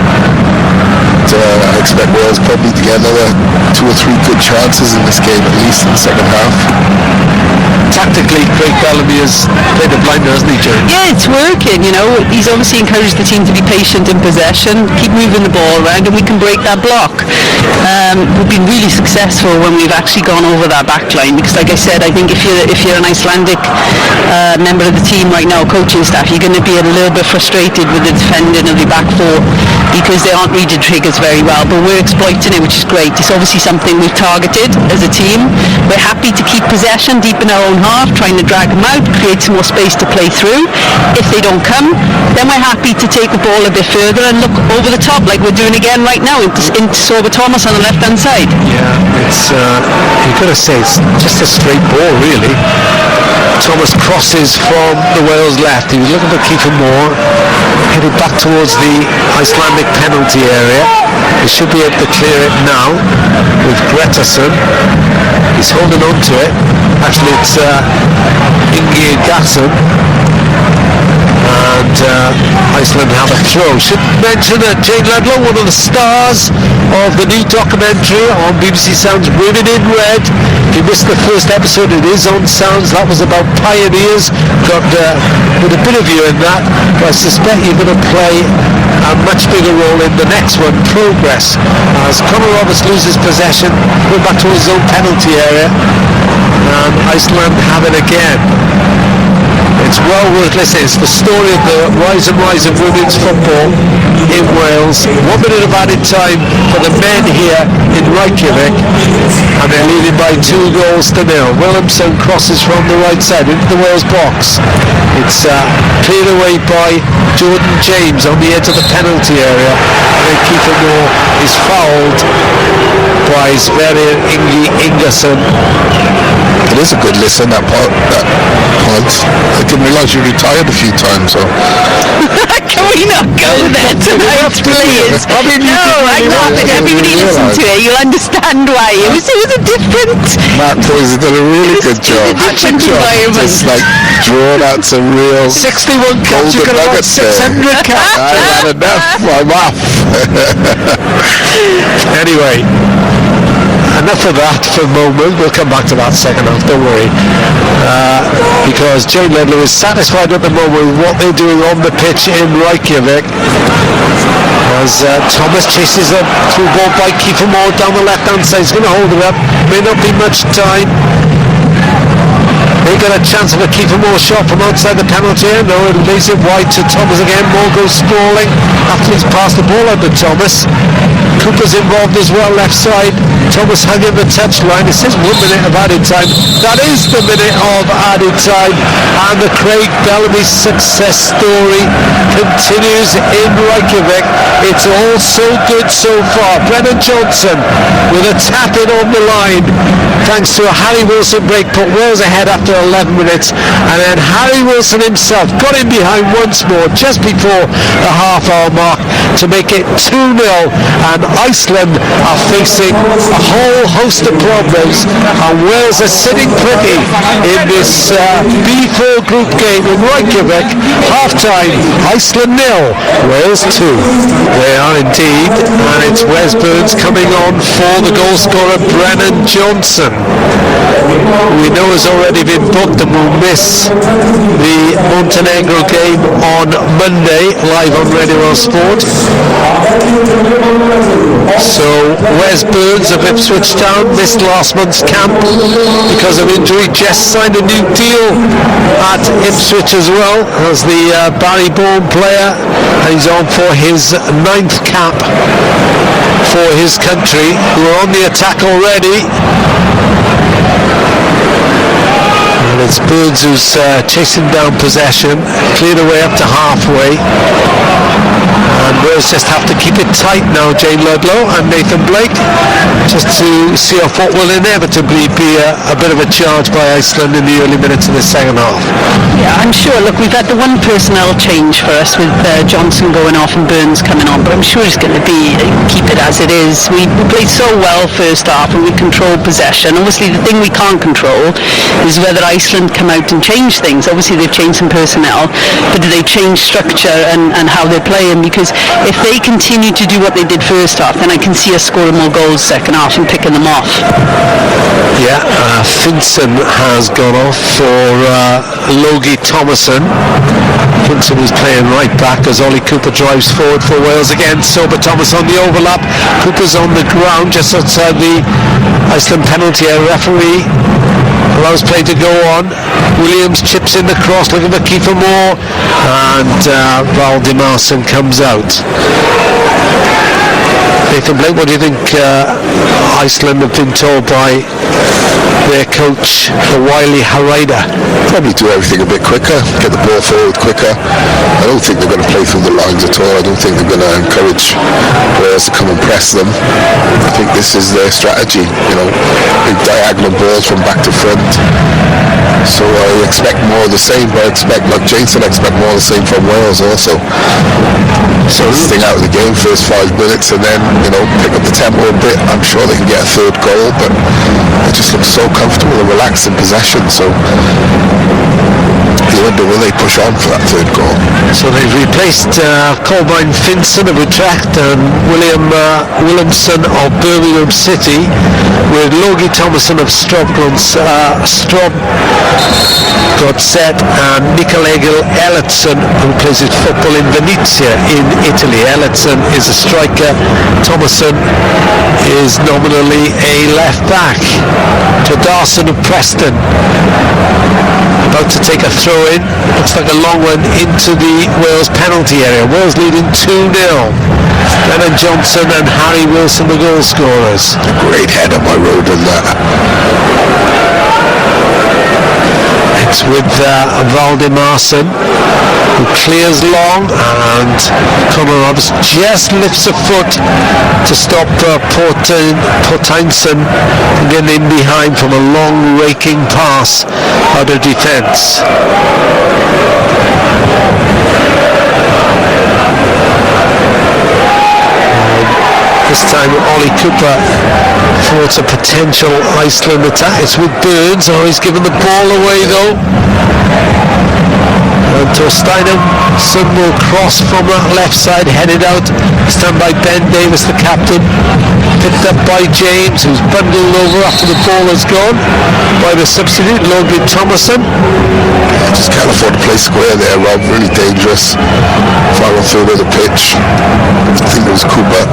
I expect Wales probably to get another 2 or 3 good chances in this game, at least in the second half. Tactically, Craig Bellamy has played a blinder, hasn't he, Jerry? Yeah, it's working, He's obviously encouraged the team to be patient in possession, keep moving the ball around, and we can break that block. We've been really successful when we've actually gone over that back line, because like I said, I think if you're an Icelandic member of the team right now, coaching staff, you're going to be a little bit frustrated with the defending of the back four, because they aren't reading triggers very well, but we're exploiting it, which is great. It's obviously something we've targeted as a team. We're happy to keep possession deep in our own half, trying to drag them out, create some more space to play through. If they don't come, then we're happy to take the ball a bit further and look over the top, like we're doing again right now, into Sober Thomas on the left-hand side. Yeah, it's you've got to say it's just a straight ball, really. Thomas crosses from the Wales left. He was looking for Kiefer Moore, headed back towards the Icelandic penalty area. He should be able to clear it now with Gretarsson. He's holding on to it. Actually, it's Ingi Gasson. And Iceland have a throw. Should mention that Jane Ludlow, one of the stars of the new documentary on BBC Sounds, Women in Red. If you missed the first episode, it is on Sounds. That was about pioneers. Got with a bit of you in that, but I suspect you're going to play a much bigger role in the next one, Progress, as Conor Roberts loses possession, going back to his own penalty area, and Iceland have it again. It's well worth listening. It's the story of the rise and rise of women's football in Wales. 1 minute of added time for the men here in Reykjavik, and they're leading by 2 goals to 0. Williamson crosses from the right side into the Wales box. It's cleared away by Jordan James on the edge of the penalty area, and then Kiefer Moore is fouled by Sverrir Ingi Ingason. It is a good listen, that pod. I didn't realise you retired a few times, so... Can we not go there tonight, please? I'm not. Everybody listen to it. You'll understand why. It was a different... Matt Boys has done a really good job. Just like drawn out some real... 61 caps, you've got about 600 caps. I've had enough, I'm off. Anyway, enough of that for a moment. We'll come back to that second half, don't worry. Because Jane Ludlow is satisfied at the moment with what they're doing on the pitch in Reykjavik. As Thomas chases a through ball by Kiefer Moore down the left-hand side. He's going to hold it up. May not be much time. They got a chance of a Kiefer Moore shot from outside the penalty area. No, it lays it wide to Thomas again. Moore goes sprawling after he's passed the ball out to Thomas. Cooper's involved as well, left side. Thomas hugging the touchline. It says 1 minute of added time. That is the minute of added time. And the Craig Bellamy success story continues in Reykjavik. It's all so good so far. Brennan Johnson with a tap in on the line thanks to a Harry Wilson break, put Wales ahead after 11 minutes, and then Harry Wilson himself got in behind once more just before the half-hour mark to make it 2-0, and Iceland are facing a whole host of problems, and Wales are sitting pretty in this B4 group game in Reykjavik. Half-time, Iceland 0, Wales 2. They are indeed, and it's Wes Burns coming on for the goal scorer Brennan Johnson. We know has already been booked and will miss the Montenegro game on Monday, live on Radio World Sport. So Wes Burns of Ipswich Town missed last month's camp because of injury. Jess signed a new deal at Ipswich as well as the Barry Bourne player, and he's on for his 9th cap for his country, who are on the attack already. And it's Burns who's chasing down possession, cleared away up to halfway. And Wales just have to keep it tight now, Jane Ludlow and Nathan Blake, just to see off what will inevitably be a bit of a charge by Iceland in the early minutes of the second half. Yeah, I'm sure. Look, we've had the one personnel change for us with Johnson going off and Burns coming on, but I'm sure it's going to be keep it as it is. We played so well first half and we controlled possession. Obviously, the thing we can't control is whether Iceland come out and change things. Obviously, they've changed some personnel, but do they change structure and how they're playing? Because if they continue to do what they did first half, then I can see us scoring more goals second half and picking them off. Yeah, Finson has gone off for Logie Thomason. Finson is playing right back as Ollie Cooper drives forward for Wales again. Sober Thomas on the overlap. Cooper's on the ground just outside the Iceland penalty area. Referee allows play to go on. Williams chips in the cross looking for Kiefer Moore, and Valdimarsson comes out. Nathan Blake, what do you think Iceland have been told by their coach, Wiley Harada? Probably do everything a bit quicker, get the ball forward quicker. I don't think they're going to play through the lines at all. I don't think they're going to encourage players to come and press them. I think this is their strategy, big diagonal balls from back to front. So I expect more of the same, but I expect, like Jane said, I expect more of the same from Wales also. So thing out of the game first 5 minutes and then, pick up the tempo a bit. I'm sure they can get a third goal, but it just looks so comfortable and relaxed in possession. So you wonder, will they push on for that third goal? So they've replaced Colbein Finson of Utrecht and William Williamson of Birmingham City with Logie Thomason of Godset and Mikael Egil Ellertson, who plays his football in Venezia in Italy. Ellertson is a striker. Thomason is nominally a left back. Todarson of Preston about to take a throw in, looks like a long one into the Wales penalty area. Wales leading 2-0. Brennan Johnson and Harry Wilson the goal scorers. Great header by Roden there. It's with Valdimarsson, who clears long, and Conor Roberts just lifts a foot to stop Portainson getting in behind from a long raking pass out of defence. This time Ollie Cooper thwarts a potential Iceland attack. It's with Burns. Oh, he's given the ball away though. And Torsteinen will cross from that left side, headed out. This time by Ben Davis, the captain. Picked up by James, who's bundled over after the ball has gone by the substitute, Logie Thomason. Just can't afford to play square there, Rob. Really dangerous. Far on through the pitch. I think it was Cooper.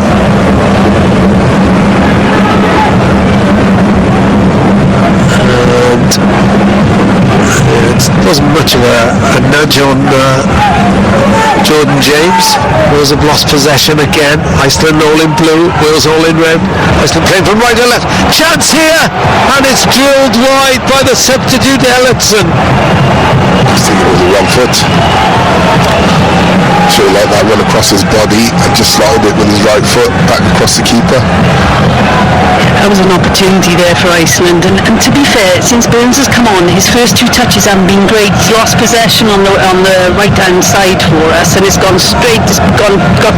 And it's Wasn't much of a nudge on Jordan James. Wales have lost possession again. Iceland all in blue, Wales all in red. Iceland playing from right to left. Chance here, and it's drilled wide by the substitute Ellison. I think it was the wrong foot. Should have let that run across his body and just slotted it with his right foot back across the keeper. That was an opportunity there for Iceland, and to be fair, since Burns has come on, his first two touches haven't been great. He's lost possession on the right hand side for us, and it's got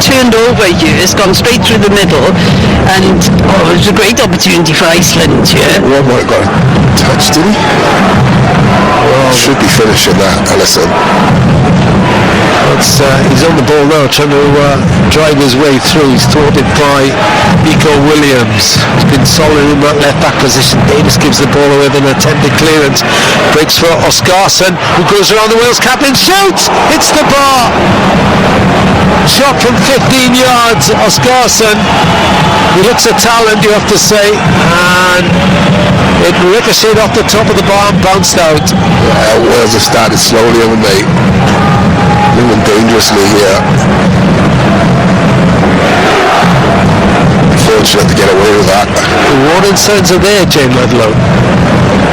turned over here. It's gone straight through the middle, and it was a great opportunity for Iceland. Yeah. One might have got a touch, did he? Should be finishing that, Ellison. He's on the ball now, trying to drive his way through. He's thwarted by Nico Williams. He's been solid in that left back position. Davis gives the ball away with an attempted clearance. Breaks for Oscarsson, who goes around the Wales captain, shoots! Hits the bar! Shot from 15 yards, Oscarsson. He looks a talent, you have to say, and it ricocheted off the top of the bar and bounced out. Wales have started slowly, haven't they? Moving dangerously here. Fortunate to get away with that. The warning signs are there, Jane Ludlow.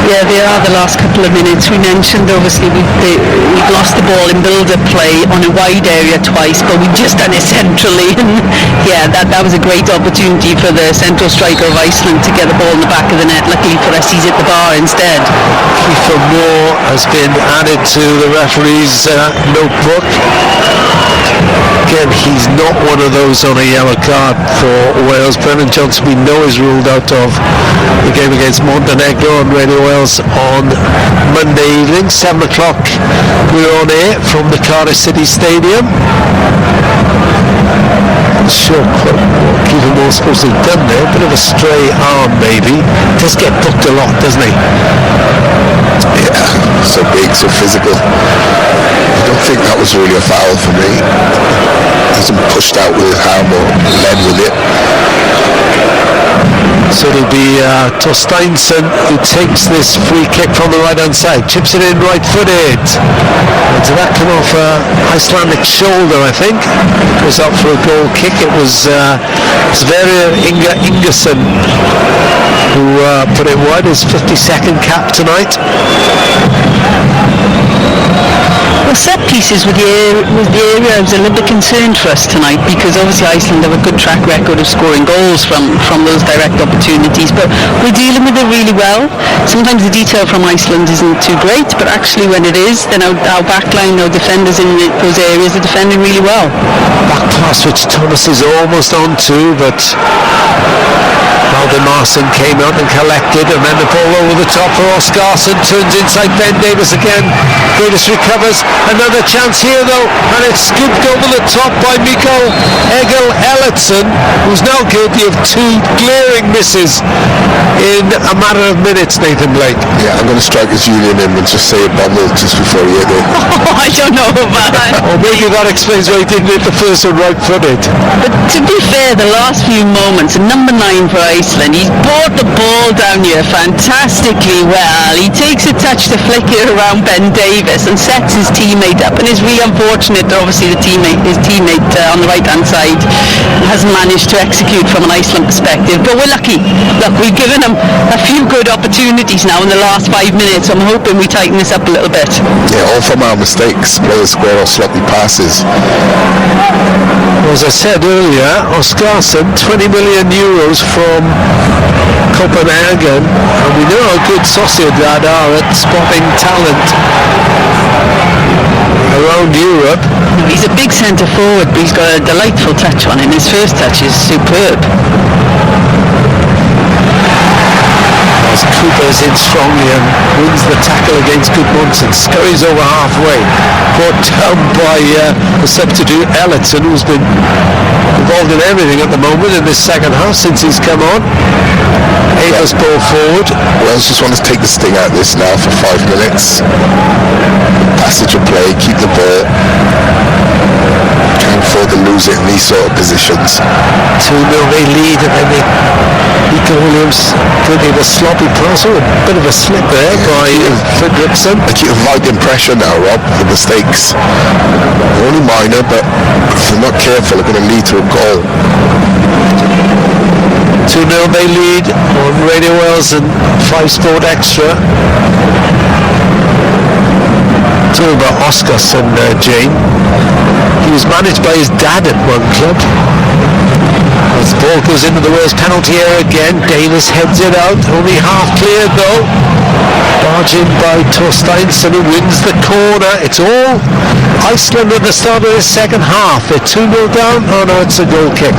Yeah, they are the last couple of minutes. We mentioned obviously we've lost the ball in build-up play on a wide area twice, but we just done it centrally, and yeah, that was a great opportunity for the central striker of Iceland to get the ball in the back of the net. Luckily for us, he's hit the bar instead. Kiefer Moore has been added to the referee's notebook. Again, he's not one of those on a yellow card for Wales. Brennan Johnson, we know, is ruled out of the game against Montenegro on Radio Wales on Monday evening, 7 o'clock. We're on air from the Cardiff City Stadium. Not sure what Kiefer Moore's supposed to have done there. A bit of a stray arm, maybe. Does get booked a lot, doesn't he? Yeah, so big, so physical. I don't think that was really a foul for me. Hasn't pushed out with his arm or led with it. So it'll be Torsteinsson who takes this free kick from the right hand side, chips it in right-footed. Did that come off Icelandic shoulder, I think? It was up for a goal kick. It was Sverrir Ingersson who put it wide, his 52nd cap tonight. Well, set pieces with the area was a little bit concerned for us tonight, because obviously Iceland have a good track record of scoring goals from those direct opportunities, but we're dealing with it really well. Sometimes the detail from Iceland isn't too great, but actually when it is, then our backline, our defenders in those areas are defending really well. Back pass which Thomas is almost on to, but Marson came out and collected, and then the ball over the top for Oscarsson, turns inside Ben Davis again. Davis recovers, another chance here though, and it's scooped over the top by Mikko Egil Ellison, who's now guilty of two glaring misses in a matter of minutes, Nathan Blake. Yeah, I'm going to strike his union in and just say a bundle just before he hit it. I don't know about that. Or maybe that explains why he didn't hit the first one right-footed. But to be fair, the last few moments, number 9 for Iceland, he's brought the ball down here fantastically well. He takes a touch to flick it around Ben Davis and sets his teammate up, and it's really unfortunate that obviously his teammate on the right hand side hasn't managed to execute from an Iceland perspective, but we're lucky. Look, we've given him a few good opportunities now in the last 5 minutes. I'm hoping we tighten this up a little bit. Yeah, all from our mistakes, players square or sloppy passes. As I said earlier, Oscarsson, 20 million euros from Copenhagen, and we know how good Sociedad are at spotting talent around Europe. He's a big centre forward, but he's got a delightful touch on him. His first touch is superb. As Cooper's in strongly and wins the tackle against Gudmundsson, scurries over halfway, brought down by the substitute Ellison, who's been involved in everything at the moment in this second half since he's come on. Ava's ball forward. Wales just want to take the sting out of this now for 5 minutes. Passage of play, keep the ball, try and afford to lose it in these sort of positions. 2-0 they lead, and then Nico Williams did a sloppy pass. Oh, a bit of a slip there by Fredriksson. They keep avoiding pressure now, Rob. The mistakes, only minor, but if they're not careful, they're going to lead to a goal. 2-0 they lead on Radio Wales and 5 Sport Extra. Talking about Oscarsson, Jane. He was managed by his dad at one club. As the ball goes into the Wales penalty area again, Davis heads it out, only half cleared though. Barged in by Torsteinsson, who wins the corner. It's all Iceland at the start of the second half. They're 2-0 down. Oh no, it's a goal kick.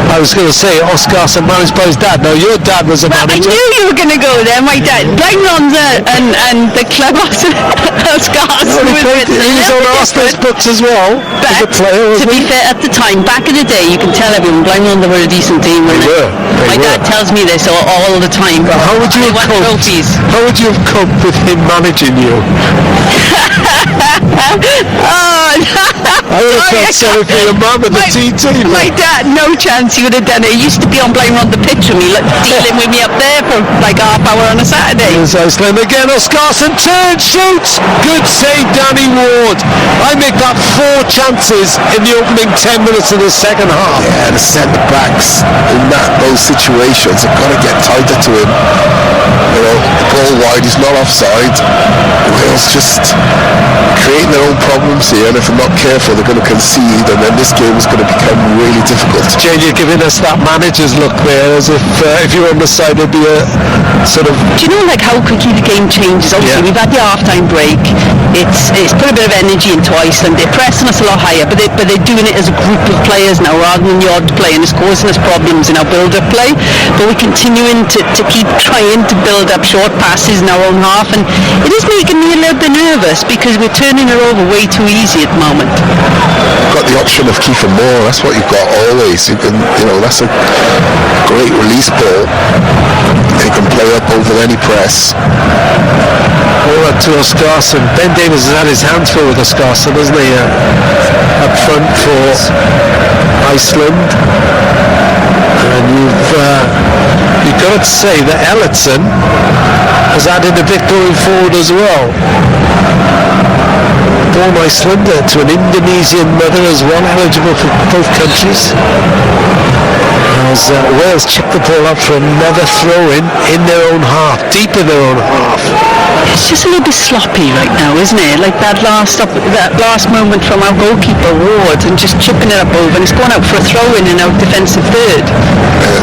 I was going to say Oscarsson managed by his dad. Now your dad was a manager. I knew you were going to go there. My dad, Blind Ronda and the club Oscarsson he was on Arsenal's books as well. But to be fair, at the time, back in the day, you can tell everyone Blind Ronda were a decent team. My dad tells me this all the time. But how would you have coped? How would you have coped with him managing you? I would have felt sorry for your mum and the TT. My dad, no chance he would have done it. He used to be on Blind Ronda pitch with me, dealing with me up there for like half hour on a Saturday. Here's Iceland again. Oscarsson turns, shoots. Good save, Danny Ward. I make that 4 chances in the opening 10 minutes of the second half. Yeah, the centre backs in those situations have got to get tighter to him. You know, the ball wide, he's not offside. Wales just creating their own problems here, and if they're not careful, they're going to concede, and then this game is going to become really difficult. Jane, you're giving us that manager's look there, as if you were on the side, it'd be a sort of... Do you know like how quickly the game changes? Obviously, we've had the half-time break. It's put a bit of energy into Iceland. They're pressing us a lot higher, but they're doing it as a group of players now rather than the odd play, and it's causing us problems in our build-up play. But we're continuing to keep trying to build up short passes in our own half, and it is making me a little bit nervous because we're turning it over way too easy at the moment. You've got the option of Kiefer Moore. That's what you've got always. You can, that's a great release ball. They can play up over any press. All up to Oscarsson. Ben Davies has had his hands full with Oscarsson, hasn't he? Up front for Iceland. And you've got to say that Ellertson has added a bit going forward as well. Born Icelander to an Indonesian mother as well, eligible for both countries. As Wales chip the ball up for another throw-in their own half, deep in their own half. It's just a little bit sloppy right now, isn't it? Like that last moment from our goalkeeper Ward, and just chipping it up over, and it's going out for a throw-in in our defensive third.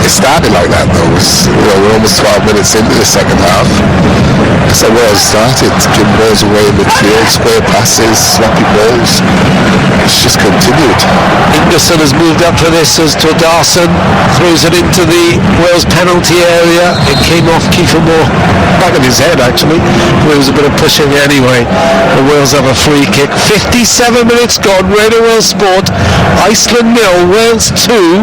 It started like that though. We're almost 12 minutes into the second half. That's how Wales started, giving balls away in midfield, square passes, sloppy balls. It's just continued. Ingerson has moved up for this as Tordarson throws it into the Wales penalty area. It came off Kiefer Moore, back of his head actually. It was a bit of pushing anyway. The Wales have a free kick. 57 minutes gone. Radio Wales Sport. Iceland 0, Wales 2.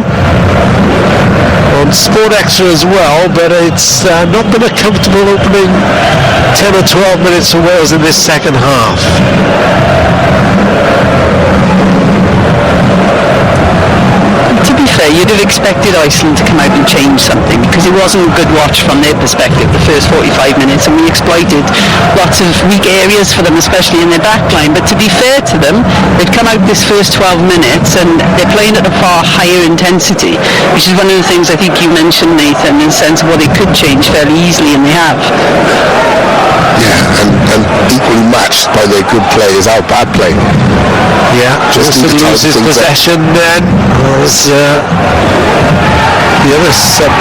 On Sport Extra as well, but it's not been a comfortable opening 10 or 12 minutes for Wales in this second half. To be fair, you'd have expected Iceland to come out and change something, because it wasn't a good watch from their perspective the first 45 minutes, and we exploited lots of weak areas for them, especially in their back line. But to be fair to them, they've come out this first 12 minutes and they're playing at a far higher intensity, which is one of the things I think you mentioned, Nathan, in the sense of what they could change fairly easily, and they have. Yeah, and equally matched by their good play is our bad play. Yeah, just loses possession then. The other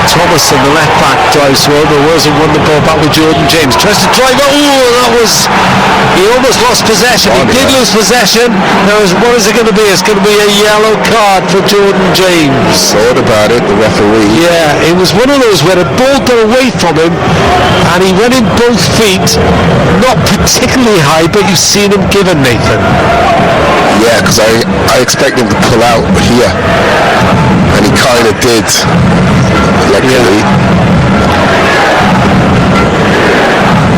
Thomas and the left back drives well, but wasn't won the ball back with Jordan James. Tries to drive it. He almost lost possession. He did lose possession. Now, what is it going to be? It's going to be a yellow card for Jordan James. Thought about it, the referee. Yeah, it was one of those where the ball got away from him and he went in both feet, not particularly high, but you've seen him given, Nathan. Yeah, because I expect him to pull out here, and he kind of did, luckily.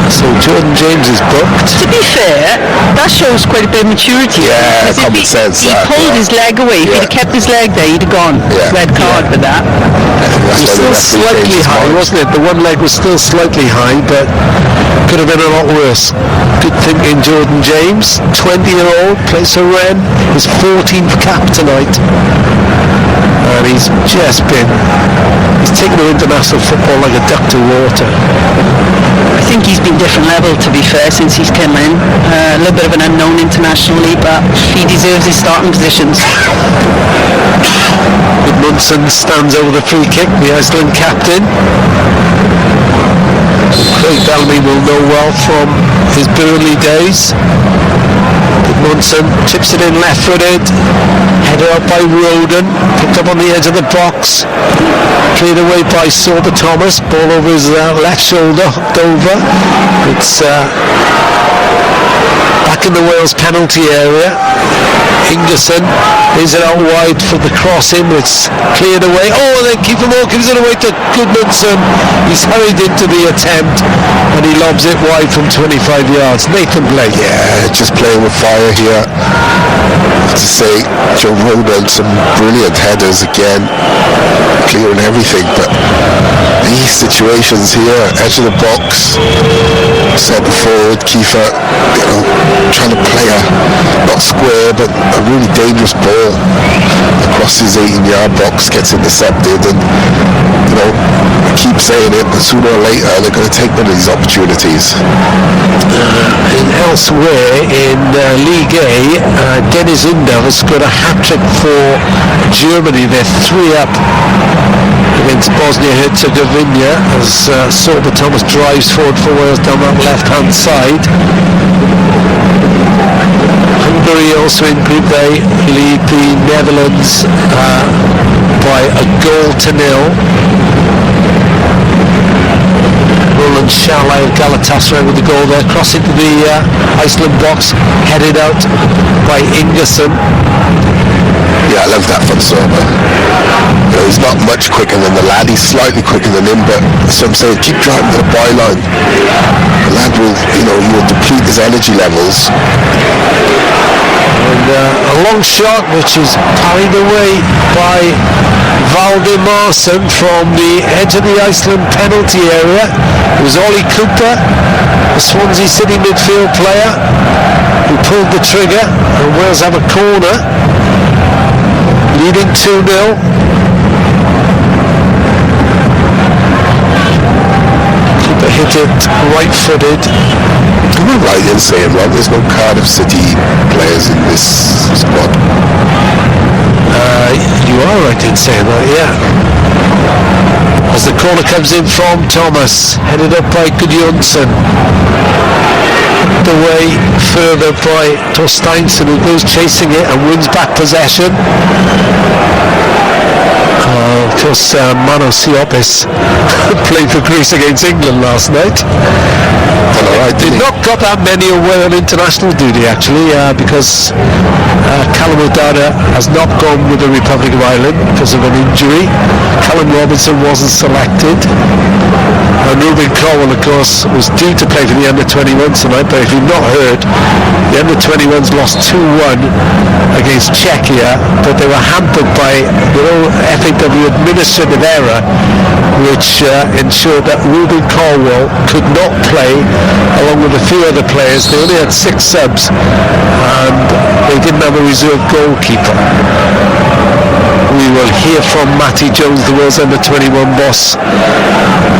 So Jordan James is booked. To be fair, that shows quite a bit of maturity. Yeah, Because if common sense, He pulled his leg away. If he'd have kept his leg there, he'd have gone. Yeah. Red card for that. It was still slightly high, wasn't it? The one leg was still slightly high, but could have been a lot worse. Good thinking, Jordan James, 20-year-old, plays for Rennes, his 14th cap tonight. And he's taken to international football like a duck to water. I think he's been different level, to be fair, since he's come in. A little bit of an unknown internationally, but he deserves his starting positions. Gudmundsson stands over the free kick, the Iceland captain. Craig Bellamy will know well from his Burnley days. Gudmundsson chips it in left-footed, headed up by Roden, picked up on the edge of the box, cleared away by Sorba Thomas, ball over his left shoulder, hooked over. It's back in the Wales penalty area. Ingerson is it out wide for the cross in, it's cleared away. Oh, and then Kiefer Moore gives it away to Gudmundsson. He's hurried into the attempt and he lobs it wide from 25 yards. Nathan Blake. Yeah, just playing with fire here. I have to say, Joe Roden, some brilliant headers again, clearing everything, but these situations here, edge of the box, centre forward, Kiefer, trying to play a, not square, but a really dangerous ball across his 18-yard box, gets intercepted, and I keep saying it, but sooner or later they're going to take one of these opportunities. And elsewhere in Ligue A, Dennis Under has scored a hat-trick for Germany. They're 3-up against Bosnia-Herzegovina as Sorba Thomas drives forward for Wales down that left-hand side. Hungary also in Group A lead the Netherlands by a goal to nil. Roland Shalai of Galatasaray with the goal there, cross into the Iceland box, headed out by Ingerson. Yeah, I love that from Sorba. He's not much quicker than the lad, he's slightly quicker than him, but so I'm saying keep driving to the byline. The lad will, he will deplete his energy levels. And a long shot which is parried away by Valdimarsson from the edge of the Iceland penalty area. It was Ollie Cooper, the Swansea City midfield player, who pulled the trigger, and Wales have a corner, leading 2-0. Cooper hit it right-footed. Am I right in saying, Rob, there's no Cardiff City players in this squad? You are right in saying that, yeah. As the corner comes in from Thomas, headed up by Gudmundsson. The way further by Torsteinsson, who goes chasing it and wins back possession. Of course, Mano Siopis played for Greece against England last night. Did not got that many away on international duty actually, because Callum O'Dowda has not gone with the Republic of Ireland because of an injury. Callum Robinson wasn't selected. And Ruben Colwell, of course, was due to play for the under-21s tonight, but if you've not heard, the under-21s lost 2-1 against Czechia, but they were hampered by the old FAW administrative error, which ensured that Ruben Colwell could not play along with a few other players. They only had 6 subs and they didn't have a reserve goalkeeper. We will hear from Matty Jones, the Wales under-21 boss,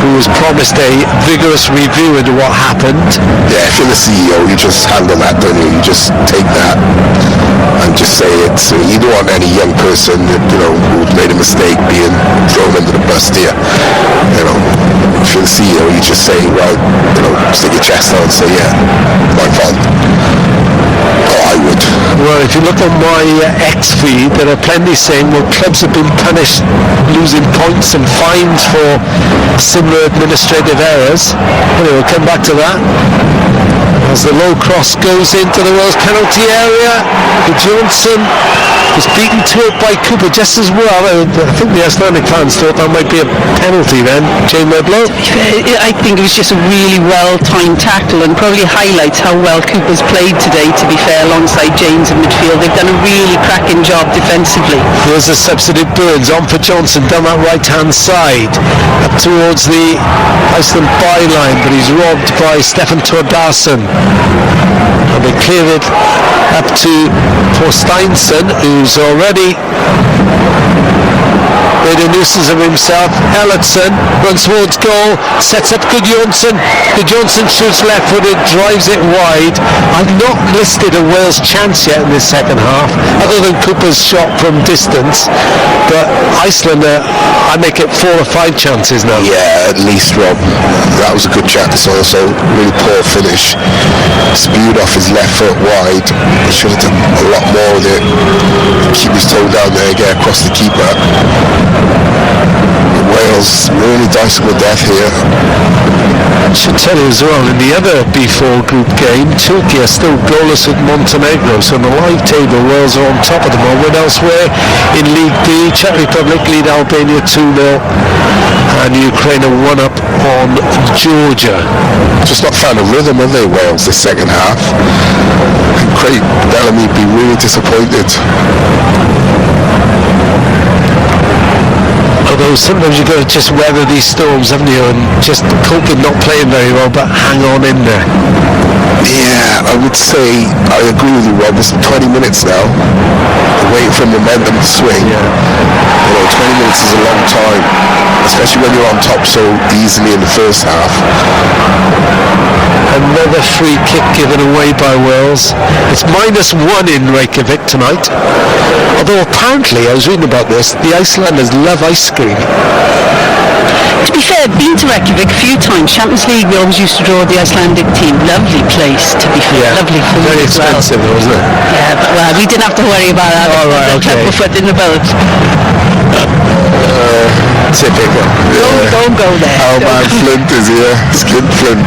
who was promised a vigorous review into what happened. Yeah, if you're the CEO, you just handle that, don't you? You just take that and just say it. So you don't want any young person, who made a mistake being thrown under the bus here. If you're the CEO, you just say, right, stick your chest out and say, yeah, my fault. Oh, I would. Well, if you look on my X feed, there are plenty saying, well, clubs have been punished losing points and fines for similar administrative errors. Anyway, we'll come back to that. As the low cross goes into the Wales penalty area, Johnson was beaten to it by Cooper just as well. I think the Icelandic fans thought that might be a penalty then. Jane Medlow? I think it was just a really well-timed tackle and probably highlights how well Cooper's played today, to be fair, alongside James in midfield. They've done a really cracking job defensively. Here's the substitute Burns on for Johnson down that right-hand side up towards the Iceland byline, but he's robbed by Stefan Tordarson. And they clear it up to Thorsteinsson, who's already made a nuisance of himself. Ellertson runs towards goal, sets up Gudjonsson. Gudjonsson shoots left-footed, drives it wide. I've not listed a Wales chance yet in this second half, other than Cooper's shot from distance. But Iceland, I make it 4 or 5 chances now. Yeah, at least, Rob. That was a good chance. Also, really poor finish. Spewed off his left foot wide. He should have done a lot more with it. Keep his toe down there, get across the keeper. Wales really dicing with death here. I should tell you as well, in the other B4 group game, Turkey are still goalless with Montenegro, so on the live table Wales are on top at the moment. Elsewhere in League B, Czech Republic lead Albania 2-0 and Ukraine are 1-up on Georgia. Just not found a rhythm, have they, Wales, this second half? Craig Bellamy be really disappointed. Although sometimes you've got to just weather these storms, haven't you, and just cope with not playing very well, but hang on in there. Yeah, I would say I agree with you, Rob. It's 20 minutes now. Waiting for momentum to swing. Yeah. You know, 20 minutes is a long time, especially when you're on top so easily in the first half. Another free kick given away by Wales. It's -1 in Reykjavik tonight. Although apparently, I was reading about this, the Icelanders love ice cream. To be fair, been to Reykjavik a few times. Champions League, we always used to draw the Icelandic team. Lovely place, to be fair. Yeah. Lovely food Very as well. expensive, wasn't it? Yeah, but well, we didn't have to worry about that. All right, okay. Pepper foot in the boat. Typical. Don't go there. Our man Flint is here. Skin Flint.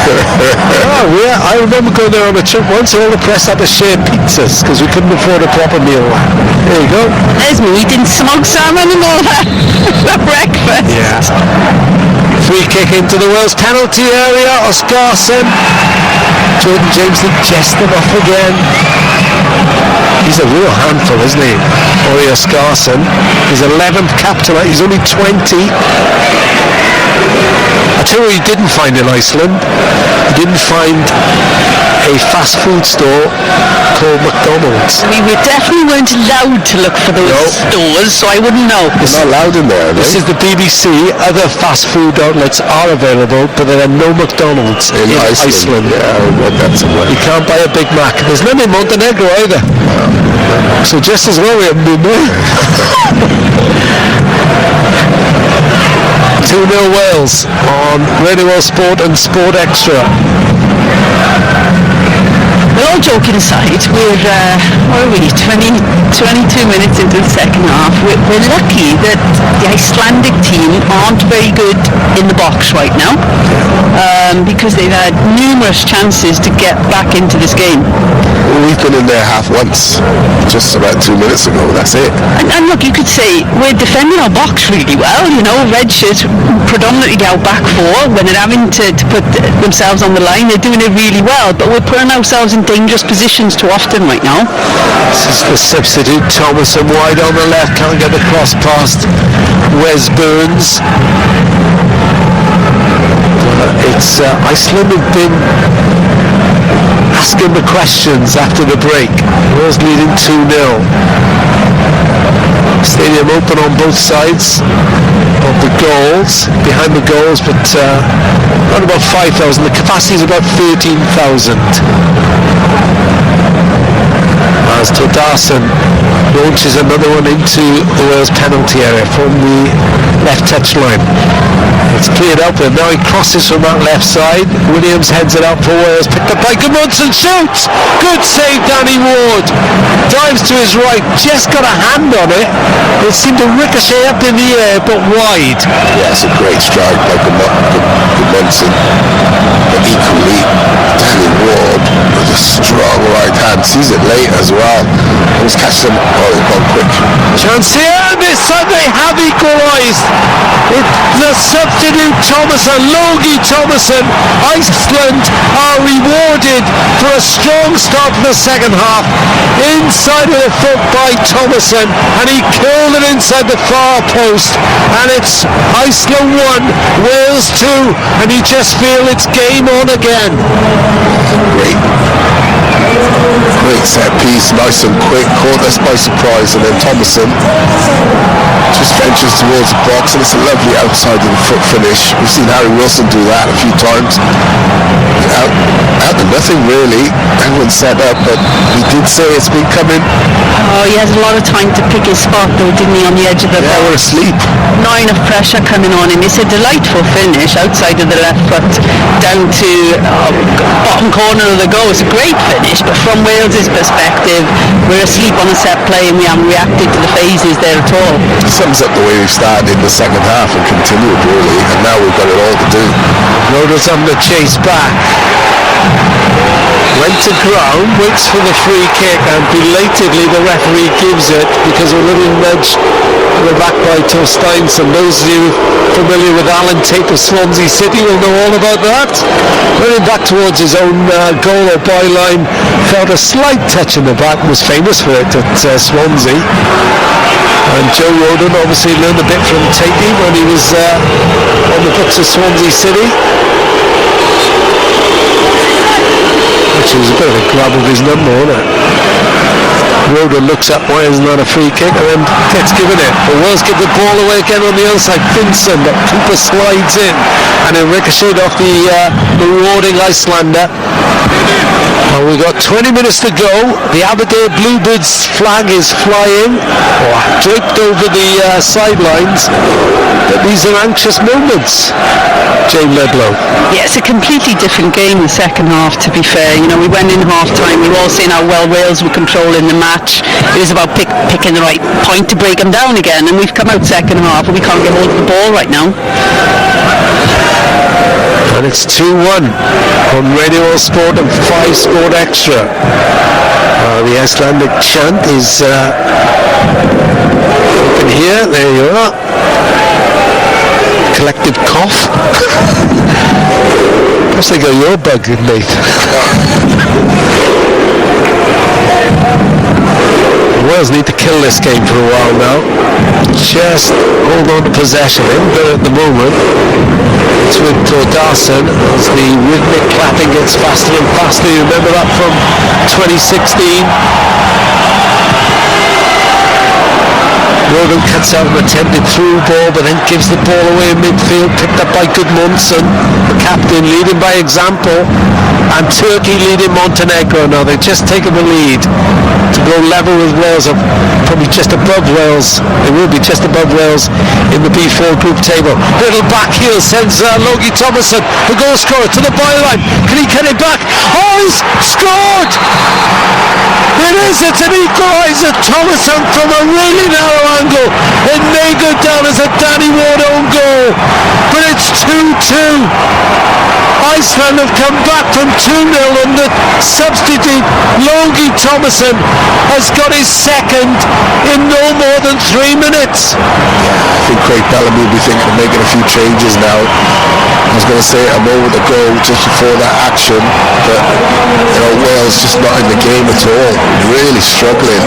Oh, yeah, I remember going there on a trip once. All the press had to share pizzas because we couldn't afford a proper meal. There you go. There's me eating smoked salmon and all that for breakfast. Yeah. Free kick into the Wales penalty area. Oscarsson. Jordan Jameson just off again. He's a real handful, isn't he? Ori Oscarsson. His 11th cap tonight. He's only 20. I tell you what he didn't find in Iceland. He didn't find a fast food store called McDonald's. We definitely weren't allowed to look for those stores, so I wouldn't know. It's not allowed in there, This is the BBC. Other fast food outlets are available, but there are no McDonald's in Iceland. Yeah, I read that somewhere. You can't buy a Big Mac. There's none in Montenegro either. So just as well we haven't been there. 2-0 Wales on Radio World Sport and Sport Extra. Well, all joking aside, we're, what are we, 22 minutes into the second half. We're lucky that the Icelandic team aren't very good in the box right now, because they've had numerous chances to get back into this game. Well, we've been in their half once, just about 2 minutes ago, that's it. And look, you could say we're defending our box really well, you know, red shirts predominantly out back four. When they're having to put themselves on the line, they're doing it really well, but we're putting ourselves in dangerous positions too often right now. This is the substitute, Thomason wide on the left, can't get the cross past Wes Burns. It's Iceland have been asking the questions after the break. Wales leading 2-0. Stadium open on both sides of the goals, behind the goals, but around about 5,000. The capacity is about 13,000. As Tordarson launches another one into the Wales penalty area from the left touchline. It's cleared up and now he crosses from that left side. Williams heads it up for Wales, picked up by Gudmundsson, shoots! Good save, Danny Ward. Dives to his right, just got a hand on it. It seemed to ricochet up in the air but wide. Yeah, it's a great strike by Gudmundsson. But equally, Danny Ward with a strong right hand, sees it late as well. Almost catches him. Oh, he's gone quick. Chance here, and this time they have equalised. The substitute Thomason, Logie Thomason, Iceland are rewarded for a strong start in the second half. Inside of the foot by Thomason, and he killed it inside the far post. And it's Iceland 1, Wales 2, and you just feel it's game on again. Great set piece, nice and quick, caught us by surprise, and then Thomason just ventures towards the box, and it's a lovely outside of the foot finish. We've seen Harry Wilson do that a few times. Out of nothing really, everyone's set up, but he did say it's been coming. Oh, he has a lot of time to pick his spot though, didn't he, on the edge of the box? We're asleep. Not enough pressure coming on him. It's a delightful finish outside of the left foot down to bottom corner of the goal. It's a great finish, but from Wales's perspective, we're asleep on the set play and we haven't reacted to the phases there at all. It sums up the way we've started in the second half and continued really, and now we've got it all to do. Roda's on the chase back. Went to ground, waits for the free kick, and belatedly the referee gives it because of a little nudge to the back by Torsteinsson. Those of you familiar with Alan Tate of Swansea City will know all about that. Running back towards his own goal or byline, felt a slight touch in the back, was famous for it at Swansea. And Joe Rodon obviously learned a bit from Tatey when he was on the books of Swansea City. Which was a bit of a grab of his number, wasn't it? Rodon looks up, why isn't that a free kick? And then gets given it. But Wales give the ball away again on the other side. Finson, but Cooper slides in. And it ricocheted off the marauding Icelander. And we've got 20 minutes to go. The Aberdeen Bluebirds flag is flying, draped over the sidelines. But these are anxious moments, Jane Ledlow. Yeah, it's a completely different game the second half, to be fair. You know, we went in half-time, we were all saying how well Wales were controlling the match. It was about picking the right point to break them down again, and we've come out second half and we can't get hold of the ball right now. And it's 2-1 on Radio All Sport and 5 Sport Extra. The Icelandic chant is open here. There you are. Collective cough. Perhaps they got your bug, mate. Wales need to kill this game for a while now. Just hold on to possession. They haven't got it at the moment. It's with Tordarson as the rhythmic clapping gets faster and faster. You remember that from 2016? Rodon cuts out an attempted through ball, but then gives the ball away in midfield, picked up by Gudmundsson, the captain, leading by example, and Turkey leading Montenegro. Now they've just taken the lead to go level with Wales, or probably just above Wales. They will be just above Wales in the B4 group table. Little back heel sends Logie Thomason, the goal scorer, to the byline. Can he cut it back? Oh, he's scored! It is, it's an equaliser. Thomason from a really narrow angle. It may go down as a Danny Ward own goal, but it's 2-2. Iceland have come back from 2-0 and the substitute Logie Thomason has got his second in no more than 3 minutes. I think Craig Bellamy will be thinking of making a few changes now. I was going to say a moment ago just before that action, but you know, Wales just not in the game at all, really struggling.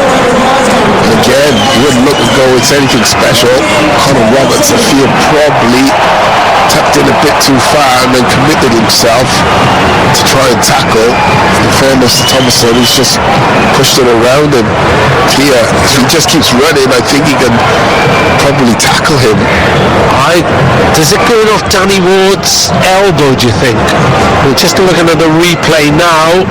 And again, you wouldn't look and go, it's anything special. Conor Roberts, I feel, probably tapped in a bit too far and then committed himself to try and tackle. In fairness to Thomason, he's just pushed it around him. Here, if he just keeps running, I think he can probably tackle him. Does it go off Danny Ward's elbow, do you think? We're just looking at the replay now.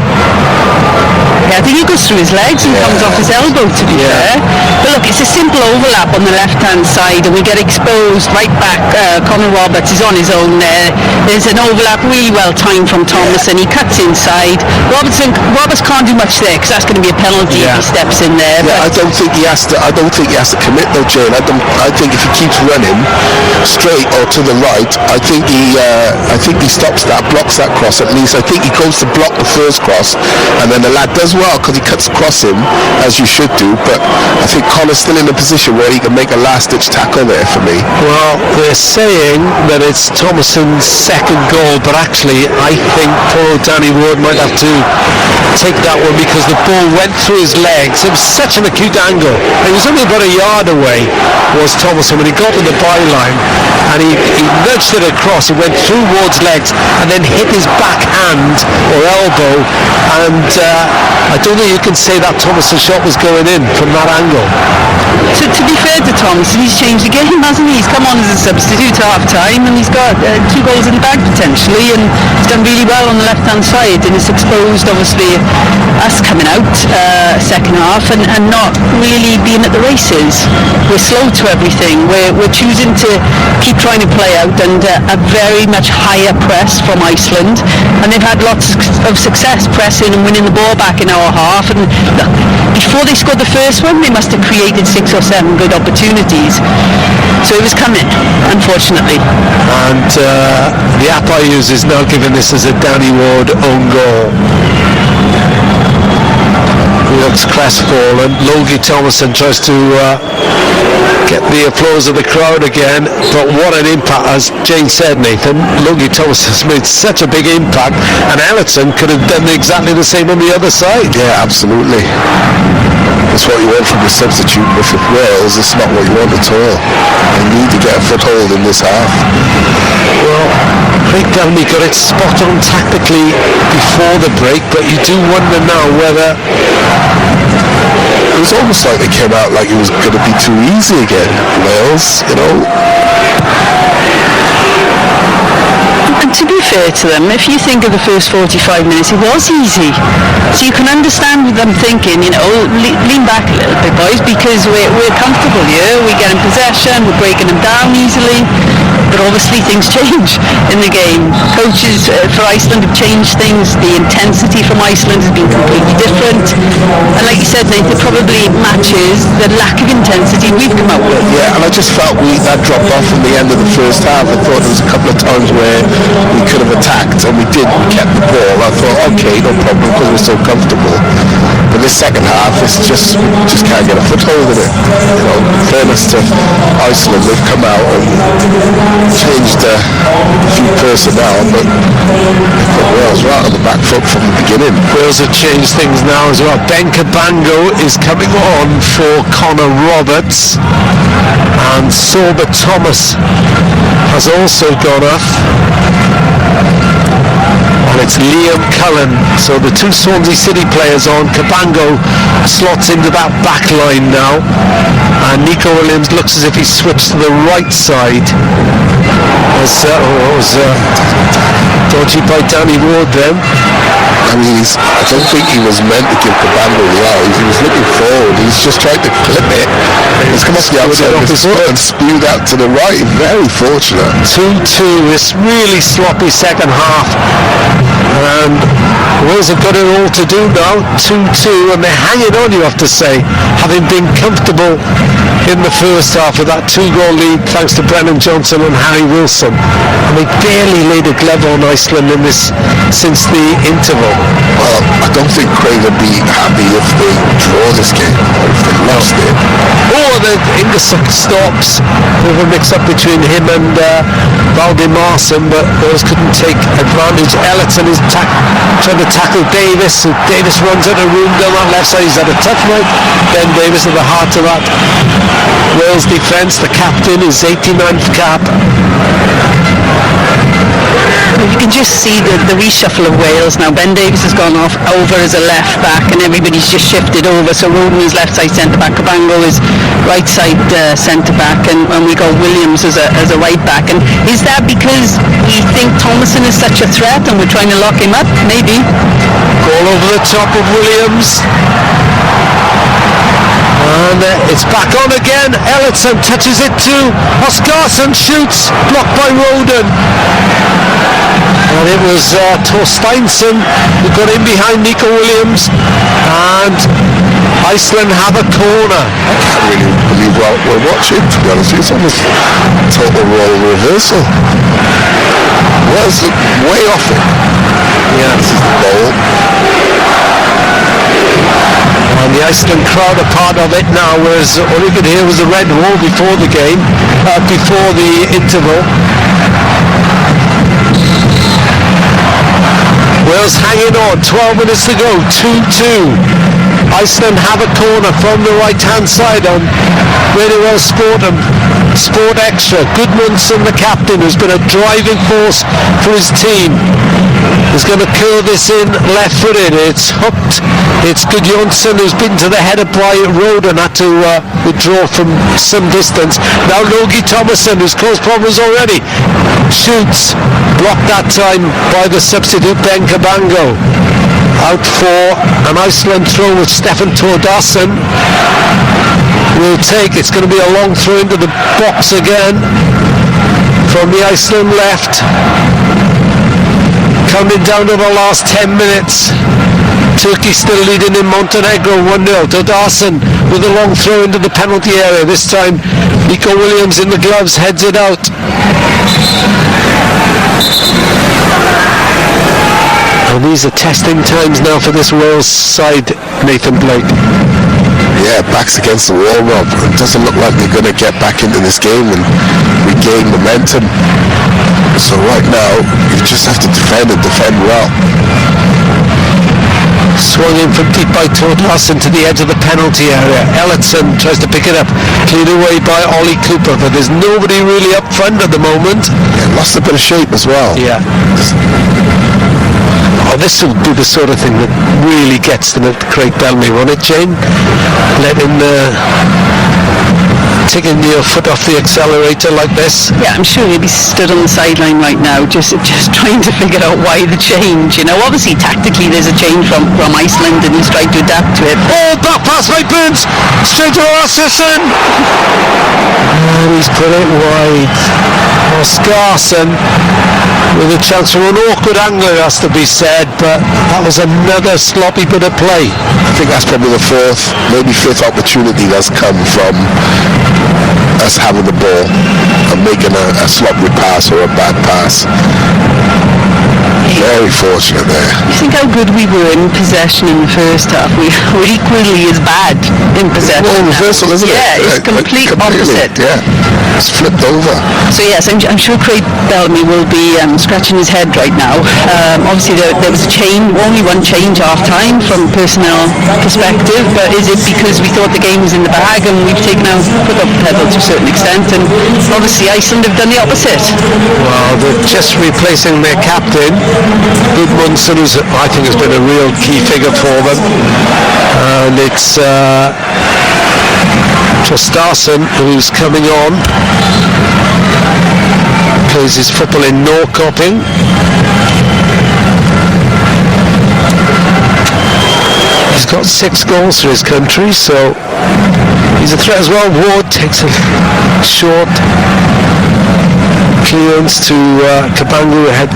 Yeah, I think he goes through his legs and comes off his elbow, to be fair. But look, it's a simple overlap on the left-hand side, and we get exposed right back. Conor Roberts is on his own there. There's an overlap really well timed from Thomas, and he cuts inside. Roberts can't do much there because that's going to be a penalty if he steps in there. Yeah, I don't think he has to. I don't think he has to commit though, Jane. I think if he keeps running straight or to the right, I think he stops that, blocks that cross at least. I think he goes to block the first cross, and then the lad does well because he cuts across him as you should do. But I think Conor's still in a position where he can make a last-ditch tackle there for me. Well, they're saying that it's Thomason's second goal, but actually I think poor Danny Ward might have to take that one because the ball went through his legs. It was such an acute angle. He was only about a yard away, was Thomason, when he got to the byline, and he nudged it across. It went through Ward's legs and then hit his backhand or elbow, and I don't think you can say that Thomason's shot was going in from that angle. To be fair to Thomason, he's changed the game, hasn't he? He's come on as a substitute at half-time, and he's got 2 goals in the bag potentially, and he's done really well on the left-hand side, and it's exposed obviously us coming out second half and not really being at the races. We're slow to everything. We're choosing to keep trying to play out under a very much higher press from Iceland, and they've had lots of success pressing and winning the ball back in our half, and before they scored the first one they must have created 6 or 7 good opportunities, so it was coming, unfortunately. And the app I use is now giving this as a Danny Ward own goal. He looks crestfallen. Logie Thomason tries to get the applause of the crowd again, but what an impact, as Jane said, Nathan. Logie Thomason has made such a big impact, and Ellison could have done exactly the same on the other side. Yeah, absolutely. It's what you want from the substitute, but for Wales, it's not what you want at all. They need to get a foothold in this half. Well, Craig Downey got it spot on tactically before the break, but you do wonder now whether... It was almost like they came out like it was going to be too easy again, Wales, you know. And to be fair to them, if you think of the first 45 minutes, it was easy. So you can understand them thinking, you know, lean back a little bit, boys, because we're comfortable here. We get in possession, we're breaking them down easily. But obviously things change in the game. Coaches for Iceland have changed things. The intensity from Iceland has been completely different. And like you said, Nathan, it probably matches the lack of intensity we've come up with. Yeah, and I just felt that dropped off from the end of the first half. I thought there was a couple of times where we could have attacked, and we did. We kept the ball. I thought, okay, no problem, because we're so comfortable. But this second half, it's just can't get a foothold in it. You know, in fairness to Iceland, they've come out and changed a few personnel, but put Wales right on the back foot from the beginning. Wales have changed things now as well. Ben Cabango is coming on for Conor Roberts, and Sorba Thomas has also gone off, and it's Liam Cullen. So the 2 Swansea City players on. Cabango slots into that back line now, and Nico Williams looks as if he's switched to the right side. Was dodgy by Danny Ward then. I mean, I don't think he was meant to give Cabango the eyes. He was looking forward. He's just tried to clip it. He's come off the outside of his foot and spewed out to the right. Very fortunate. 2-2. It's really sloppy second half, and Wales have got it all to do now. 2-2, and they're hanging on, you have to say, having been comfortable in the first half with that 2-goal lead thanks to Brennan Johnson and Harry Wilson, and they barely laid a glove on Iceland in this since the interval. Well, I don't think Craig would be happy if they draw this game or if they lost it. Oh, the Ingersoll stops. Bit of a mix-up between him and Valdimarsson, but Wales couldn't take advantage. Ellison is trying to tackle Davis. Davis runs out of room down that left side. He's had a tough night. Ben Davis at the heart of that Wales defence. The captain, his 89th cap. you can just see the reshuffle of Wales now. Ben Davies has gone off over as a left back, and everybody's just shifted over. So Roden is left side centre back, Cabango is right side centre back, and we got Williams as a right back. And is that because we think Thomason is such a threat and we're trying to lock him up? Maybe. Goal over the top of Williams. And it's back on again. Ellison touches it to Oscarsson, shoots, blocked by Roden. And it was Torsteinsson who got in behind Nico Williams, and Iceland have a corner. I can't really believe what we're watching, to be honest. It's almost total role reversal. Was way off it. Yeah. This is the goal. And the Iceland crowd are part of it now, whereas all you could hear was the red wall before the game, before the interval. Wales hanging on, 12 minutes to go, 2-2. Iceland have a corner from the right hand side on Radio Well Sport and Sport Extra. Gudmundsson, the captain, who's been a driving force for his team, is going to curl this in left footed. It's hooked. It's Gudmundsson, who's been to the header by Roden, had to withdraw from some distance. Now Logie Thomason, who's caused problems already, shoots, blocked that time by the substitute Ben Cabango. Out for an Iceland throw with Stefan Tordarsson will take. It's going to be a long throw into the box again from the Iceland left. Coming down to the last 10 minutes. Turkey still leading in Montenegro 1-0. Tordarsson with a long throw into the penalty area. This time Nico Williams in the gloves heads it out. And these are testing times now for this Wales side, Nathan Blake. Yeah, backs against the wall, Rob. It doesn't look like they're going to get back into this game and regain momentum. So right now, you just have to defend and defend well. Swung in from deep by Tordarsson to the edge of the penalty area. Ellison tries to pick it up, cleared away by Ollie Cooper, but there's nobody really up front at the moment. Yeah, lost a bit of shape as well. Yeah. Oh, this will be the sort of thing that really gets them at Craig Bellamy, won't it, Jane? Letting taking your foot off the accelerator like this. Yeah, I'm sure he'll be stood on the sideline right now, just trying to figure out why the change. You know, obviously tactically there's a change from Iceland, and he's trying to adapt to it. Oh, back pass by Burns, straight to Oscarsson, and he's put it wide. Oscarsson with a chance from an awkward angle, it has to be said, but that was another sloppy bit of play. I think that's probably the fourth, maybe fifth opportunity that's come from us having the ball and making a sloppy pass or a bad pass. Very fortunate there. You think how good we were in possession in the first half? We were equally as bad in possession. Well, reversal, isn't it? Yeah, it's complete opposite. Yeah, it's flipped over. So yes, I'm sure Craig Bellamy will be scratching his head right now. Obviously there was a change, only one change half time from personnel perspective, but is it because we thought the game was in the bag and we've taken out foot off the pedal to a certain extent, and obviously Iceland have done the opposite? Well, they're just replacing their captain, Gudmundsson, who I think has been a real key figure for them, and it's Tordarsson who's coming on, plays his football in Norrköping. He's got 6 goals for his country, so he's a threat as well. Ward takes a short clearance to Cabango ahead,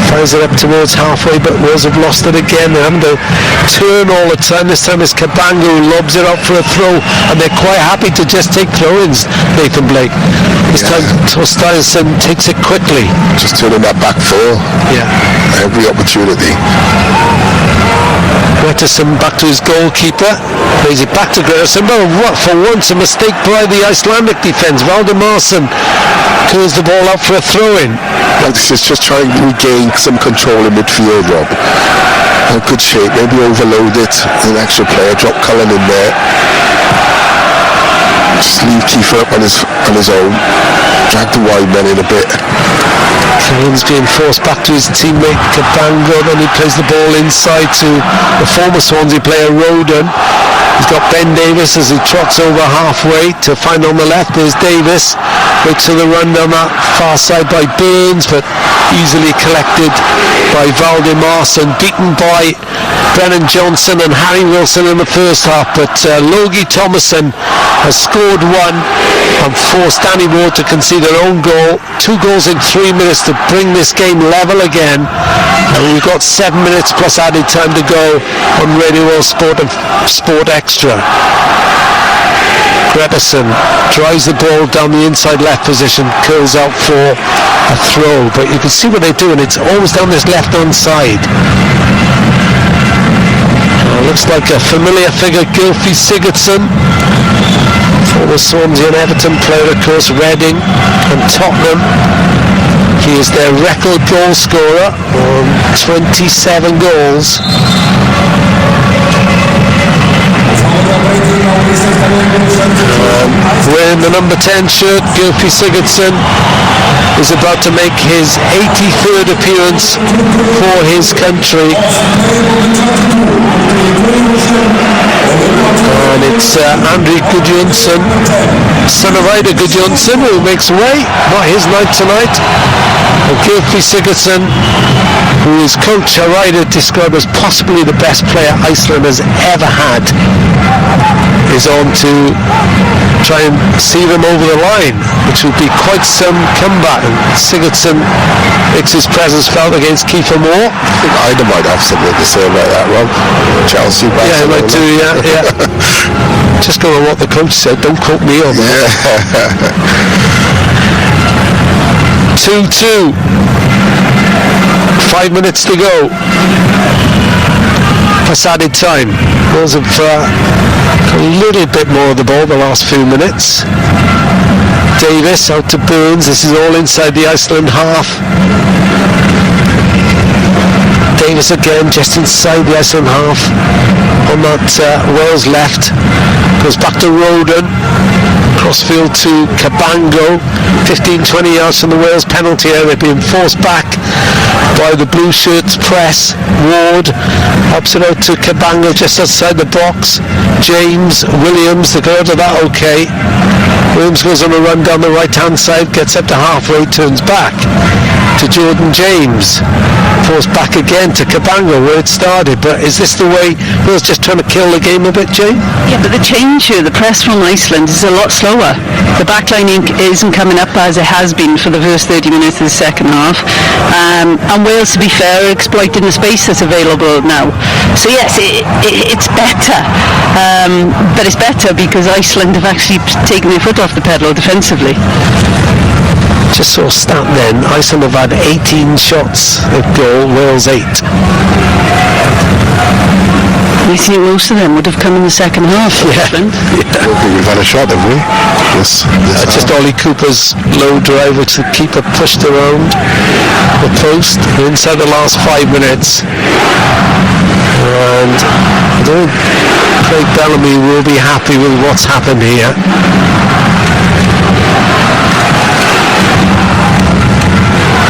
fires it up towards halfway, but Wales have lost it again. They're having to turn all the time. This time it's Cabango who lobs it up for a throw, and they're quite happy to just take throw-ins, Nathan Blake. This time Torsteinsson takes it quickly. Just turning that back four. Yeah. Every opportunity. Grettersson back to his goalkeeper, plays it back to Grettersson, but for once a mistake by the Icelandic defence. Valdimarsson curls the ball up for a throw-in. Like this is just trying to regain some control in midfield, Rob. In good shape, maybe overload it, an extra player, drop Cullen in there. Just leave Kiefer up on his own, drag the wide men in a bit. Cullen's being forced back to his teammate Cabango, then he plays the ball inside to the former Swansea player Roden. He's got Ben Davis as he trots over halfway to find on the left. There's Davis. Waits for the run down that far side by Burns, but easily collected by Valdemarson, beaten by Brennan Johnson and Harry Wilson in the first half. But Logie Thomason has scored one and forced Danny Ward to concede an own goal. 2 goals in 3 minutes to bring this game level again. And we've got 7 minutes plus added time to go on Radio World Sport and Sport Extra. Gretason drives the ball down the inside left position, curls out for a throw, but you can see what they're doing. It's always down this left hand side. Looks like a familiar figure, Gylfi Sigurdsson, former Swansea and Everton player, of course, Reading and Tottenham. He is their record goal scorer on 27 goals. Wearing the number 10 shirt, Gylfi Sigurdsson is about to make his 83rd appearance for his country. And it's Andri Gudjonsson, son of Ida Gudjonsson, who makes way. Not his night tonight. And Gylfi Sigurdsson, who his coach Ida described as possibly the best player Iceland has ever had, is on to try and see them over the line, which would be quite some comeback. And Sigurdsson makes his presence felt against Kiefer Moore. I think Ida might have something to say about that, Rob. Chelsea. Yeah, he might do, yeah. Just go on what the coach said, don't quote me on that. 2-2. 5 minutes to go. Plus added time. Wales have got a little bit more of the ball the last few minutes. Davis out to Burns. This is all inside the Iceland half. Davis again just inside the Iceland half on that Wales left. Goes back to Roden. Crossfield to Cabango, 15-20 yards from the Wales penalty area, being forced back by the blue shirts press. Ward ups it out to Cabango just outside the box. James, Williams, they go out of that okay. Williams goes on a run down the right hand side, gets up to halfway, turns back to Jordan James, forced back again to Cabango where it started. But is this the way Wales just trying to kill the game a bit, Jane? Yeah, but the change here, the press from Iceland is a lot slower. The backline isn't coming up as it has been for the first 30 minutes of the second half, and Wales, to be fair, are exploiting the space that's available now. So yes, it's better, but it's better because Iceland have actually taken their foot off the pedal defensively. Just saw a stat then, Iceland have had 18 shots at goal, Wales 8. I think most of them would have come in the second half. Yeah. I don't think we've had a shot, have we? This just Ollie Cooper's low drive, which the keeper pushed around the post inside the last 5 minutes. And I don't think Craig Bellamy will be happy with what's happened here.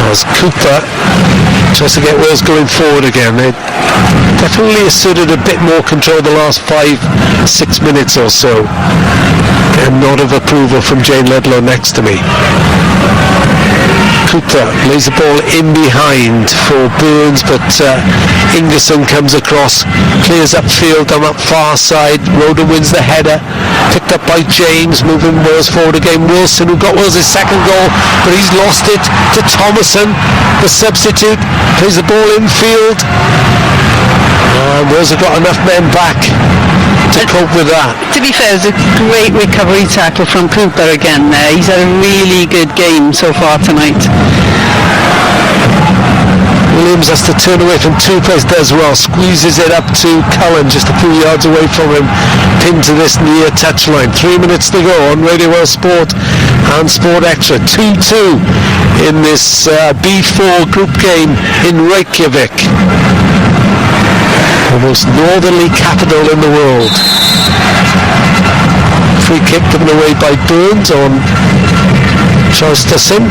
As Cooper tries to get Wales going forward again. They definitely asserted a bit more control the last 5-6 minutes or so. A nod of approval from Jane Ledlow next to me. Cooper lays the ball in behind for Burns, but Ingerson comes across, clears upfield on that far side. Roden wins the header, picked up by James, moving Wales forward again. Wilson, who got Wales' second goal, but he's lost it to Thomason, the substitute, plays the ball infield. Wales have got enough men back to cope with that. To be fair, it's a great recovery tackle from Cooper again there. He's had a really good game so far tonight. Williams has to turn away from two players, does well, squeezes it up to Cullen just a few yards away from him, pinned to this near touchline. 3 minutes to go on Radio World Sport and Sport Extra. 2-2 in this B4 group game in Reykjavik, the most northerly capital in the world. Free kick given away by Burns on Charles Tassin.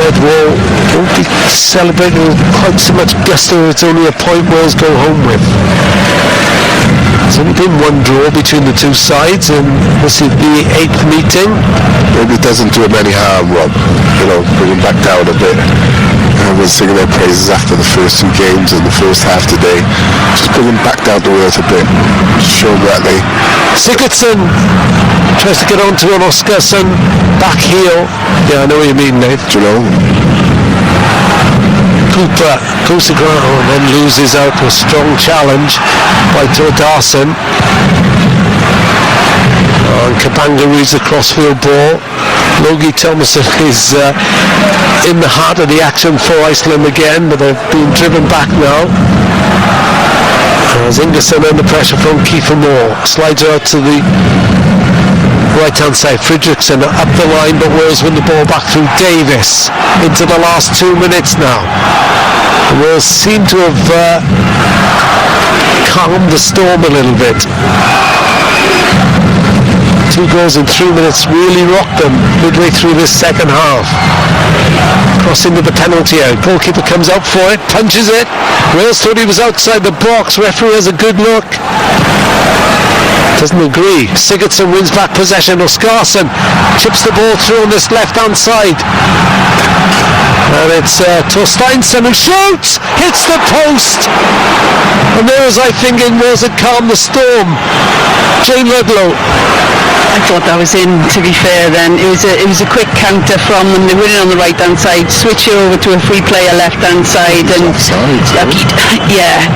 red wall. Won't be celebrating with quite so much gusto. It's only a point Wales go home with. There's only been one draw between the two sides, and this is the 8th meeting. Maybe it doesn't do him any harm, Rob. Bring him back down a bit. Everyone's singing their praises after the first 2 games and the first half today. Just bring him back down to earth a bit. Show him that they... Sigurdsson tries to get onto an Oscarsson. Back heel. Yeah, I know what you mean, Nate. Do you know? Cooper goes to ground and then loses out to a strong challenge by Tordarson. And Kabanga reads a crossfield ball. Logie Thomason is in the heart of the action for Iceland again, but they've been driven back now. As Ingerson under pressure from Kiefer Moore. Slides her out to the right hand side. Fridriksson up the line, but Wales win the ball back through Davis into the last 2 minutes now. The Wales seem to have calmed the storm a little bit. 2 goals in 3 minutes really rocked them midway through this second half. Cross into the penalty area. Goalkeeper comes out for it, punches it. Wales thought he was outside the box. Referee has a good look. Doesn't agree. Sigurdsson wins back possession. Oscarsson chips the ball through on this left-hand side. And it's Torsteinsson who shoots! Hits the post! And there, as I think, was it calmed the storm. Jane Ludlow. I thought that was in, to be fair then. It was a quick counter from them. They were in on the right hand side, switch it over to a free player left hand side, and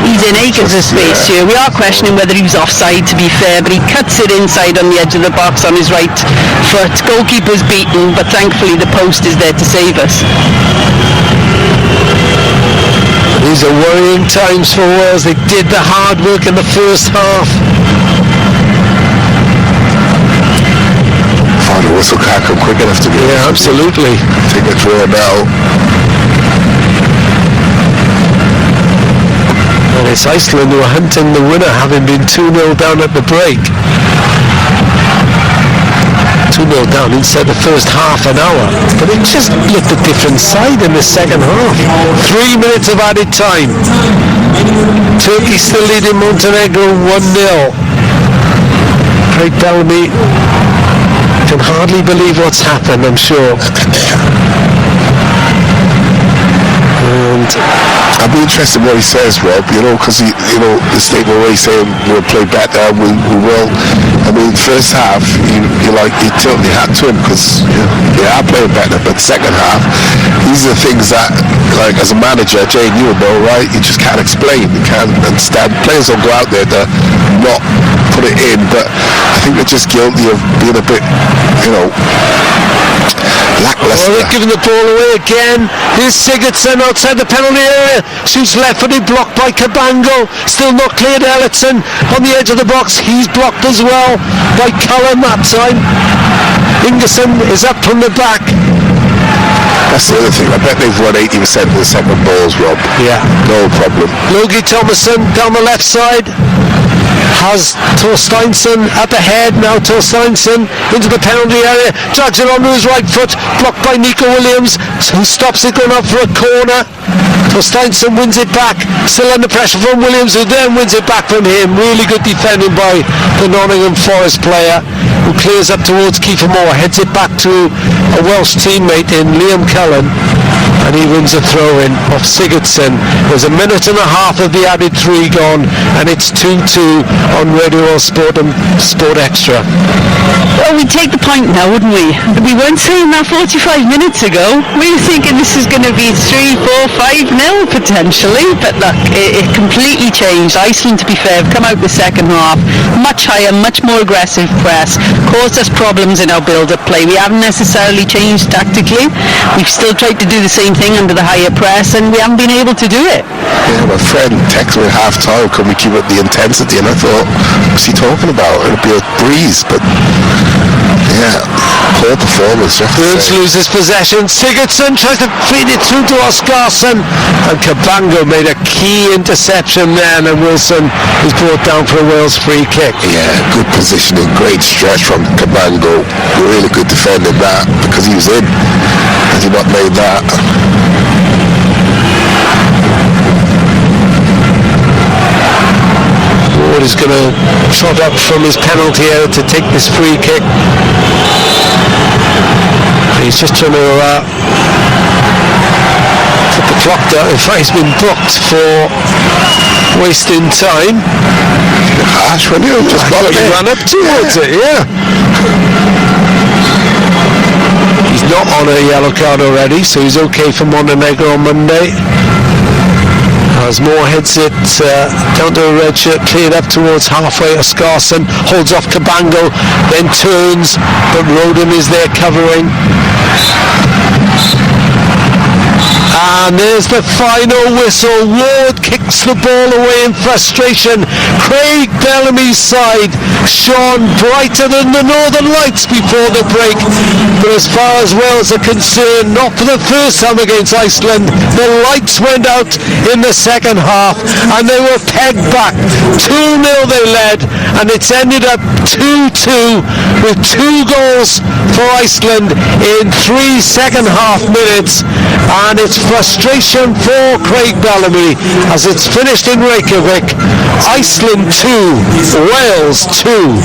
he's in acres of space here. We are questioning whether he was offside, to be fair, but he cuts it inside on the edge of the box on his right foot. Goalkeeper's beaten, but thankfully the post is there to save us. These are worrying times for Wales. They did the hard work in the first half. The whistle can't come quick enough to be absolutely. Take it through now. And it's Iceland who are hunting the winner, having been 2-0 down at the break. 2-0 down inside the first half an hour. But it just looked a different side in the second half. 3 minutes of added time. Turkey still leading Montenegro 1-0. Craig Bellamy can hardly believe what's happened, I'm sure. And I'll be interested in what he says, Rob, because the statement where he's saying we'll play better, we will. I mean, first half, you totally had to him because they are playing better, but second half, these are the things that, like, as a manager, Jane, you would know, right? You just can't explain. You can't understand. Players don't go out there to not put it in, but I think they're just guilty of being a bit, lackluster. They're giving the ball away again. Here's Sigurdsson outside the penalty area. Shoots left-footed, blocked by Cabango. Still not cleared. Elliotson on the edge of the box. He's blocked as well by Cullen that time. Ingerson is up from the back. That's the other thing. I bet they've won 80% of the second balls, Rob. Yeah. No problem. Logie Thomason down the left side. Has Torsteinsson up ahead. Now Torsteinsson into the penalty area, drags it onto his right foot, blocked by Nico Williams, who stops it going up for a corner. Torsteinsson wins it back, still under pressure from Williams, who then wins it back from him. Really good defending by the Nottingham Forest player, who clears up towards Kiefer Moore, heads it back to a Welsh teammate in Liam Cullen, and he wins a throw-in off Sigurdsson. There's a minute and a half of the added 3 gone, and it's 2-2 on Radio World Sport and Sport Extra. Well, we'd take the point now, wouldn't we? We weren't saying that 45 minutes ago. We were thinking this is going to be 3-4-5-0 potentially, but look, it completely changed. Iceland, to be fair, have come out the second half much higher, much more aggressive press, caused us problems in our build-up play. We haven't necessarily changed tactically. We've still tried to do the same thing under the higher press, and we haven't been able to do it. Yeah, my friend texted me at half-time, can we keep up the intensity? And I thought, what's he talking about? It'll be a breeze, but yeah, poor performance. Burns loses possession. Sigurdsson tries to feed it through to Oscarsson, and Cabango made a key interception there, and Wilson is brought down for a Wales free kick. Yeah, good positioning, great stretch from Cabango. Really good defending that because he was in. Has he not made that? Ward is going to trot up from his penalty area to take this free kick. He's just trying to put the clock down. In fact, he's been booked for wasting time. Harsh, when you just got it. He ran up towards it, yeah. He's not on a yellow card already, so he's okay for Montenegro on Monday. As Moore heads it down to a red shirt, cleared up towards halfway. Oscarson holds off Cabango, then turns, but Roden is there covering. And there's the final whistle. Ward kicks the ball away in frustration. Craig Bellamy's side shone brighter than the Northern Lights before the break. But as far as Wales are concerned, not for the first time against Iceland, the lights went out in the second half and they were pegged back. 2-0 they led, and it's ended up 2-2 with 2 goals for Iceland in 3 second half minutes. And it's frustration for Craig Bellamy as it's finished in Reykjavik. Iceland 2, Wales 2.